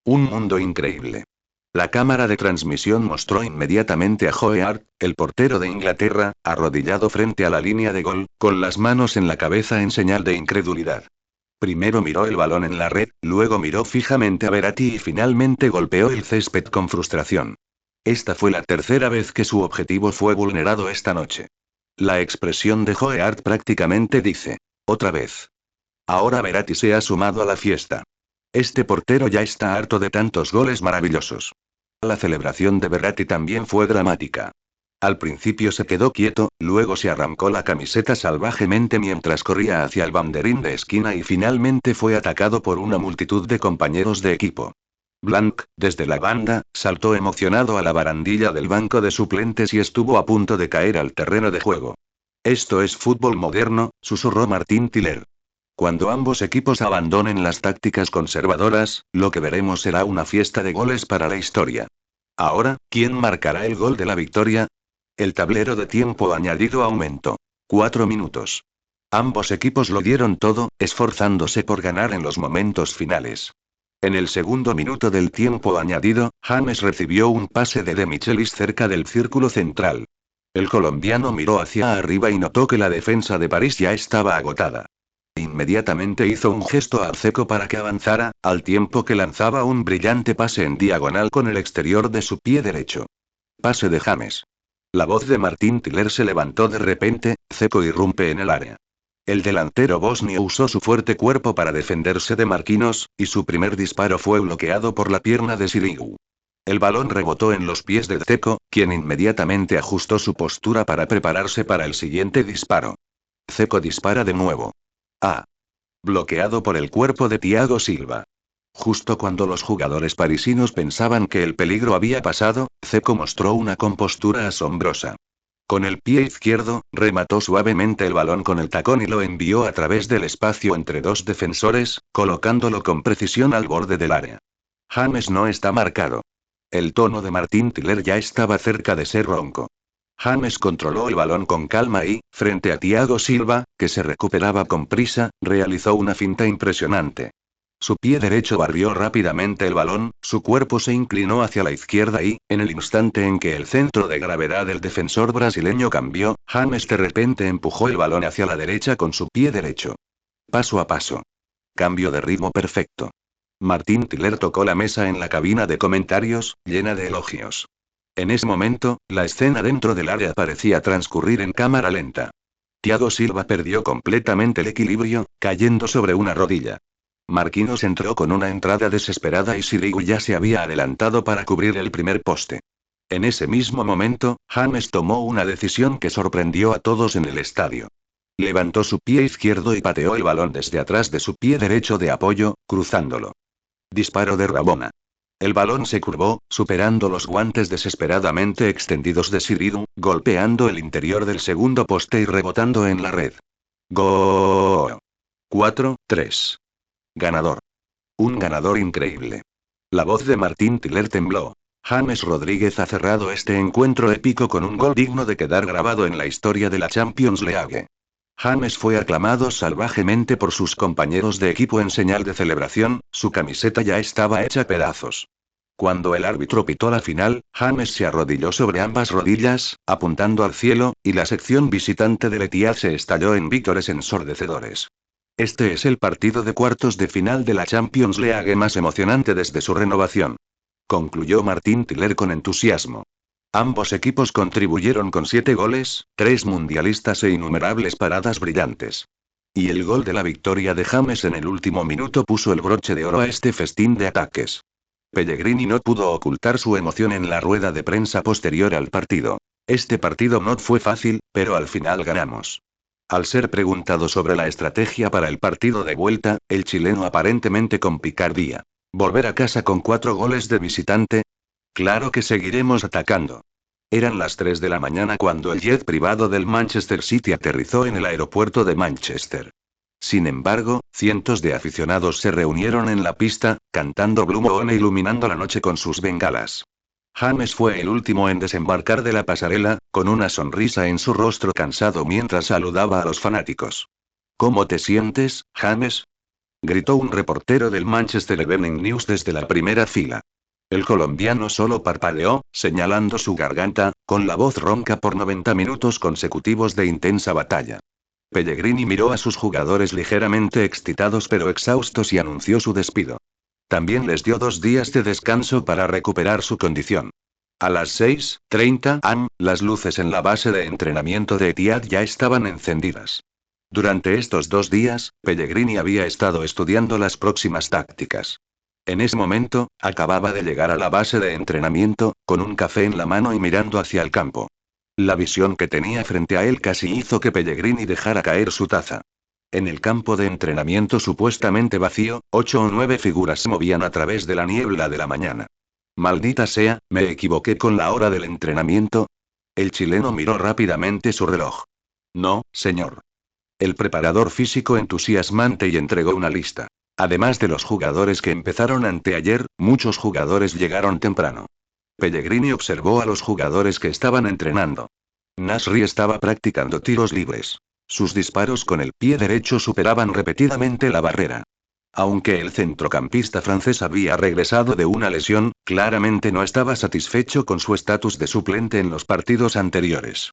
Un mundo increíble. La cámara de transmisión mostró inmediatamente a Joe Hart, el portero de Inglaterra, arrodillado frente a la línea de gol, con las manos en la cabeza en señal de incredulidad. Primero miró el balón en la red, luego miró fijamente a Verratti y finalmente golpeó el césped con frustración. Esta fue la tercera vez que su objetivo fue vulnerado esta noche. La expresión de Joe Hart prácticamente dice: otra vez. Ahora Verratti se ha sumado a la fiesta. Este portero ya está harto de tantos goles maravillosos. La celebración de Verratti también fue dramática. Al principio se quedó quieto, luego se arrancó la camiseta salvajemente mientras corría hacia el banderín de esquina y finalmente fue atacado por una multitud de compañeros de equipo. Blanc, desde la banda, saltó emocionado a la barandilla del banco de suplentes y estuvo a punto de caer al terreno de juego. Esto es fútbol moderno, susurró Martín Tiller. Cuando ambos equipos abandonen las tácticas conservadoras, lo que veremos será una fiesta de goles para la historia. Ahora, ¿quién marcará el gol de la victoria? El tablero de tiempo añadido aumentó. 4 minutos. Ambos equipos lo dieron todo, esforzándose por ganar en los momentos finales. En el segundo minuto del tiempo añadido, James recibió un pase de De Michelis cerca del círculo central. El colombiano miró hacia arriba y notó que la defensa de París ya estaba agotada. Inmediatamente hizo un gesto a Dzeko para que avanzara, al tiempo que lanzaba un brillante pase en diagonal con el exterior de su pie derecho. Pase de James. La voz de Martín Tiller se levantó de repente: Dzeko irrumpe en el área. El delantero bosnio usó su fuerte cuerpo para defenderse de Marquinhos, y su primer disparo fue bloqueado por la pierna de Sirigu. El balón rebotó en los pies de Dzeko, quien inmediatamente ajustó su postura para prepararse para el siguiente disparo. Dzeko dispara de nuevo. Bloqueado por el cuerpo de Thiago Silva. Justo cuando los jugadores parisinos pensaban que el peligro había pasado, Dzeko mostró una compostura asombrosa. Con el pie izquierdo, remató suavemente el balón con el tacón y lo envió a través del espacio entre dos defensores, colocándolo con precisión al borde del área. James no está marcado. El tono de Martín Tiller ya estaba cerca de ser ronco. James controló el balón con calma y, frente a Thiago Silva, que se recuperaba con prisa, realizó una finta impresionante. Su pie derecho barrió rápidamente el balón, su cuerpo se inclinó hacia la izquierda y, en el instante en que el centro de gravedad del defensor brasileño cambió, James de repente empujó el balón hacia la derecha con su pie derecho. Paso a paso. Cambio de ritmo perfecto. Martín Tiller tocó la mesa en la cabina de comentarios, llena de elogios. En ese momento, la escena dentro del área parecía transcurrir en cámara lenta. Thiago Silva perdió completamente el equilibrio, cayendo sobre una rodilla. Marquinhos entró con una entrada desesperada y Sirigu ya se había adelantado para cubrir el primer poste. En ese mismo momento, James tomó una decisión que sorprendió a todos en el estadio. Levantó su pie izquierdo y pateó el balón desde atrás de su pie derecho de apoyo, cruzándolo. Disparo de Rabona. El balón se curvó, superando los guantes desesperadamente extendidos de Sirigu, golpeando el interior del segundo poste y rebotando en la red. ¡Gol! 4-3. Ganador. Un ganador increíble. La voz de Martín Tiller tembló. James Rodríguez ha cerrado este encuentro épico con un gol digno de quedar grabado en la historia de la Champions League. James fue aclamado salvajemente por sus compañeros de equipo en señal de celebración, su camiseta ya estaba hecha pedazos. Cuando el árbitro pitó la final, James se arrodilló sobre ambas rodillas, apuntando al cielo, y la sección visitante del Etihad se estalló en vítores ensordecedores. Este es el partido de cuartos de final de la Champions League más emocionante desde su renovación. Concluyó Martín Tiller con entusiasmo. Ambos equipos contribuyeron con 7 goles, 3 mundialistas e innumerables paradas brillantes. Y el gol de la victoria de James en el último minuto puso el broche de oro a este festín de ataques. Pellegrini no pudo ocultar su emoción en la rueda de prensa posterior al partido. Este partido no fue fácil, pero al final ganamos. Al ser preguntado sobre la estrategia para el partido de vuelta, el chileno aparentemente con picardía. ¿Volver a casa con 4 goles de visitante? Claro que seguiremos atacando. Eran las 3 de la mañana cuando el jet privado del Manchester City aterrizó en el aeropuerto de Manchester. Sin embargo, cientos de aficionados se reunieron en la pista, cantando Blue Moon e iluminando la noche con sus bengalas. James fue el último en desembarcar de la pasarela, con una sonrisa en su rostro cansado mientras saludaba a los fanáticos. ¿Cómo te sientes, James? gritó un reportero del Manchester Evening News desde la primera fila. El colombiano solo parpadeó, señalando su garganta, con la voz ronca por 90 minutos consecutivos de intensa batalla. Pellegrini miró a sus jugadores ligeramente excitados pero exhaustos y anunció su despido. También les dio 2 días de descanso para recuperar su condición. A las 6:30 am, las luces en la base de entrenamiento de Etihad ya estaban encendidas. Durante estos 2 días, Pellegrini había estado estudiando las próximas tácticas. En ese momento, acababa de llegar a la base de entrenamiento, con un café en la mano y mirando hacia el campo. La visión que tenía frente a él casi hizo que Pellegrini dejara caer su taza. En el campo de entrenamiento supuestamente vacío, 8 o 9 figuras se movían a través de la niebla de la mañana. Maldita sea, ¿me equivoqué con la hora del entrenamiento? El chileno miró rápidamente su reloj. No, señor. El preparador físico entusiasmante y entregó una lista. Además de los jugadores que empezaron anteayer, muchos jugadores llegaron temprano. Pellegrini observó a los jugadores que estaban entrenando. Nasri estaba practicando tiros libres. Sus disparos con el pie derecho superaban repetidamente la barrera. Aunque el centrocampista francés había regresado de una lesión, claramente no estaba satisfecho con su estatus de suplente en los partidos anteriores.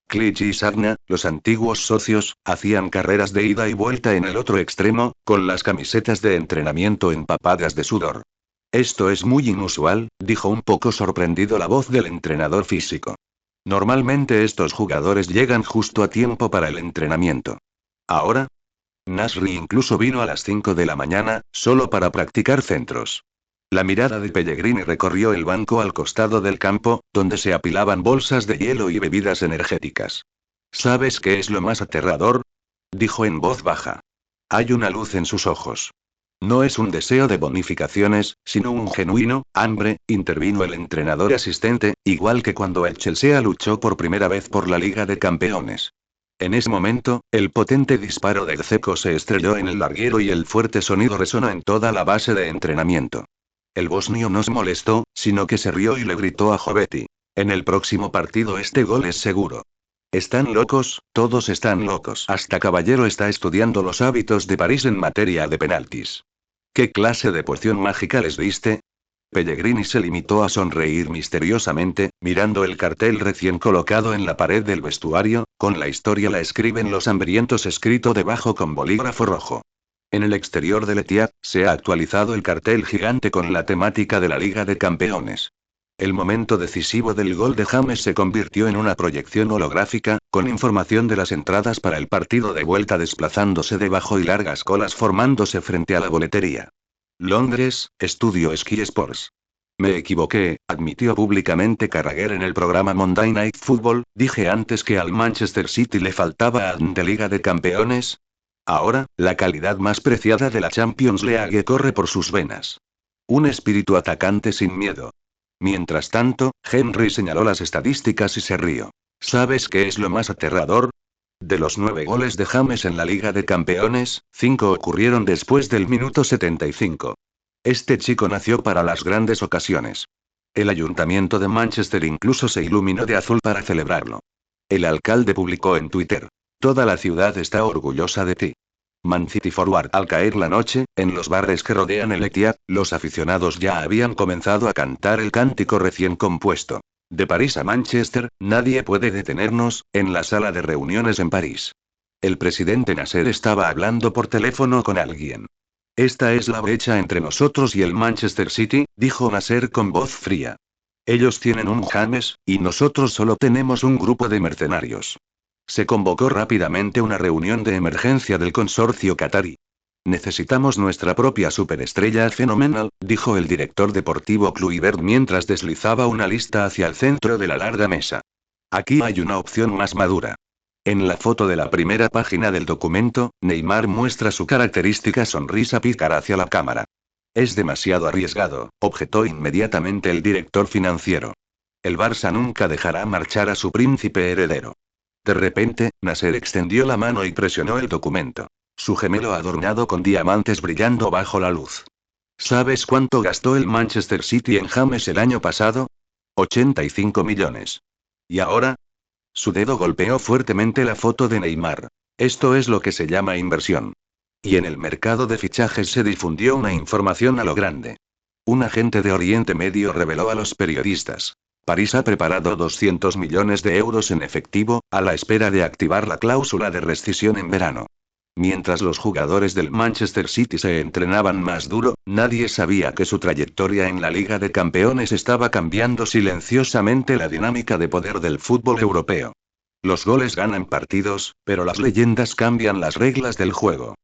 Clich y Sagna, los antiguos socios, hacían carreras de ida y vuelta en el otro extremo, con las camisetas de entrenamiento empapadas de sudor. Esto es muy inusual, dijo un poco sorprendido la voz del entrenador físico. Normalmente estos jugadores llegan justo a tiempo para el entrenamiento. ¿Ahora? Nasri incluso vino a las 5 de la mañana, solo para practicar centros. La mirada de Pellegrini recorrió el banco al costado del campo, donde se apilaban bolsas de hielo y bebidas energéticas. ¿Sabes qué es lo más aterrador? Dijo en voz baja. Hay una luz en sus ojos. No es un deseo de bonificaciones, sino un genuino hambre, intervino el entrenador asistente, igual que cuando el Chelsea luchó por primera vez por la Liga de Campeones. En ese momento, el potente disparo del ceco se estrelló en el larguero y el fuerte sonido resonó en toda la base de entrenamiento. El bosnio no se molestó, sino que se rió y le gritó a Jovetti. En el próximo partido este gol es seguro. Están locos, todos están locos. Hasta Caballero está estudiando los hábitos de París en materia de penaltis. ¿Qué clase de poción mágica les diste? Pellegrini se limitó a sonreír misteriosamente, mirando el cartel recién colocado en la pared del vestuario, con la historia la escriben los hambrientos escrito debajo con bolígrafo rojo. En el exterior del Etihad, se ha actualizado el cartel gigante con la temática de la Liga de Campeones. El momento decisivo del gol de James se convirtió en una proyección holográfica, con información de las entradas para el partido de vuelta desplazándose debajo y largas colas formándose frente a la boletería. Londres, Estudio Sky Sports. Me equivoqué, admitió públicamente Carragher en el programa Monday Night Football, dije antes que al Manchester City le faltaba de Liga de Campeones. Ahora, la calidad más preciada de la Champions League corre por sus venas. Un espíritu atacante sin miedo. Mientras tanto, Henry señaló las estadísticas y se rió. ¿Sabes qué es lo más aterrador? De los 9 goles de James en la Liga de Campeones, 5 ocurrieron después del minuto 75. Este chico nació para las grandes ocasiones. El ayuntamiento de Manchester incluso se iluminó de azul para celebrarlo. El alcalde publicó en Twitter. Toda la ciudad está orgullosa de ti. Man City Forward. Al caer la noche, en los bares que rodean el Etihad, los aficionados ya habían comenzado a cantar el cántico recién compuesto. De París a Manchester, nadie puede detenernos, en la sala de reuniones en París. El presidente Nasser estaba hablando por teléfono con alguien. Esta es la brecha entre nosotros y el Manchester City, dijo Nasser con voz fría. Ellos tienen un James, y nosotros solo tenemos un grupo de mercenarios. Se convocó rápidamente una reunión de emergencia del consorcio qatarí. Necesitamos nuestra propia superestrella fenomenal, dijo el director deportivo Kluivert mientras deslizaba una lista hacia el centro de la larga mesa. Aquí hay una opción más madura. En la foto de la primera página del documento, Neymar muestra su característica sonrisa pícara hacia la cámara. Es demasiado arriesgado, objetó inmediatamente el director financiero. El Barça nunca dejará marchar a su príncipe heredero. De repente, Nasser extendió la mano y presionó el documento. Su gemelo adornado con diamantes brillando bajo la luz. ¿Sabes cuánto gastó el Manchester City en James el año pasado? 85 millones. ¿Y ahora? Su dedo golpeó fuertemente la foto de Neymar. Esto es lo que se llama inversión. Y en el mercado de fichajes se difundió una información a lo grande. Un agente de Oriente Medio reveló a los periodistas: París ha preparado 200 millones de euros en efectivo, a la espera de activar la cláusula de rescisión en verano. Mientras los jugadores del Manchester City se entrenaban más duro, nadie sabía que su trayectoria en la Liga de Campeones estaba cambiando silenciosamente la dinámica de poder del fútbol europeo. Los goles ganan partidos, pero las leyendas cambian las reglas del juego.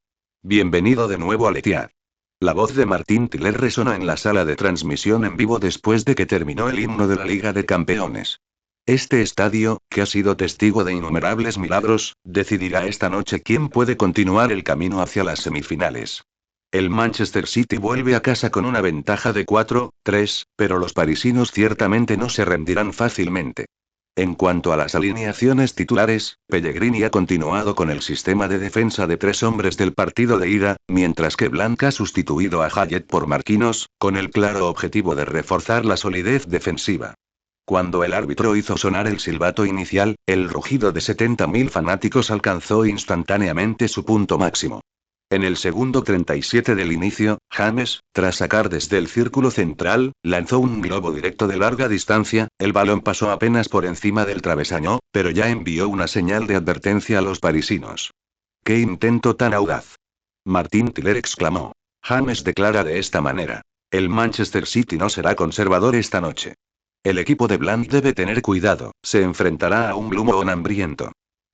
Bienvenido de nuevo al Etihad. La voz de Martín Tiller resonó en la sala de transmisión en vivo después de que terminó el himno de la Liga de Campeones. Este estadio, que ha sido testigo de innumerables milagros, decidirá esta noche quién puede continuar el camino hacia las semifinales. El Manchester City vuelve a casa con una ventaja de 4-3, pero los parisinos ciertamente no se rendirán fácilmente. En cuanto a las alineaciones titulares, Pellegrini ha continuado con el sistema de defensa de 3 hombres del partido de ida, mientras que Blanc ha sustituido a Hayet por Marquinhos, con el claro objetivo de reforzar la solidez defensiva. Cuando el árbitro hizo sonar el silbato inicial, el rugido de 70.000 fanáticos alcanzó instantáneamente su punto máximo. En el segundo 37 del inicio, James, tras sacar desde el círculo central, lanzó un globo directo de larga distancia. El balón pasó apenas por encima del travesaño, pero ya envió una señal de advertencia a los parisinos. ¡Qué intento tan audaz! Martín Tiller exclamó. James declara de esta manera: el Manchester City no será conservador esta noche. El equipo de Blanc debe tener cuidado, se enfrentará a un Blue Moon hambriento.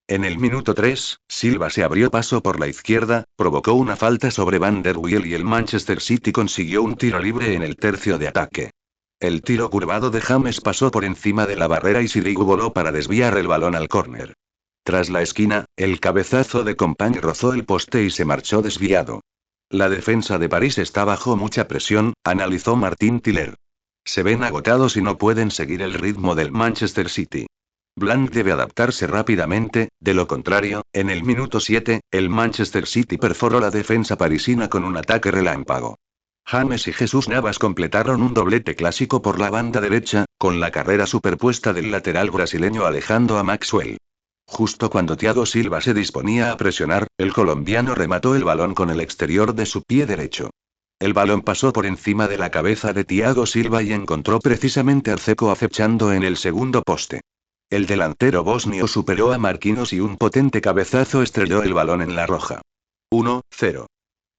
En el minuto 3, Silva se abrió paso por la izquierda, provocó una falta sobre Van der Wiel y el Manchester City consiguió un tiro libre en el tercio de ataque. El tiro curvado de James pasó por encima de la barrera y Sirigu voló para desviar el balón al córner. Tras la esquina, el cabezazo de Compagne rozó el poste y se marchó desviado. La defensa de París está bajo mucha presión, analizó Martín Tiller. Se ven agotados y no pueden seguir el ritmo del Manchester City. Blanc debe adaptarse rápidamente, de lo contrario, en el minuto 7, el Manchester City perforó la defensa parisina con un ataque relámpago. James y Jesús Navas completaron un doblete clásico por la banda derecha, con la carrera superpuesta del lateral brasileño alejando a Maxwell. Justo cuando Thiago Silva se disponía a presionar, el colombiano remató el balón con el exterior de su pie derecho. El balón pasó por encima de la cabeza de Thiago Silva y encontró precisamente al Ceco acechando en el segundo poste. El delantero bosnio superó a Marquinhos y un potente cabezazo estrelló el balón en la roja. 1-0.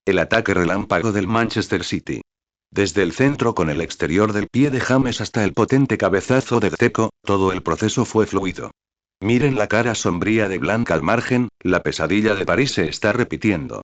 El ataque relámpago del Manchester City. Desde el centro con el exterior del pie de James hasta el potente cabezazo de Dzeko, todo el proceso fue fluido. Miren la cara sombría de Blanc al margen, la pesadilla de París se está repitiendo.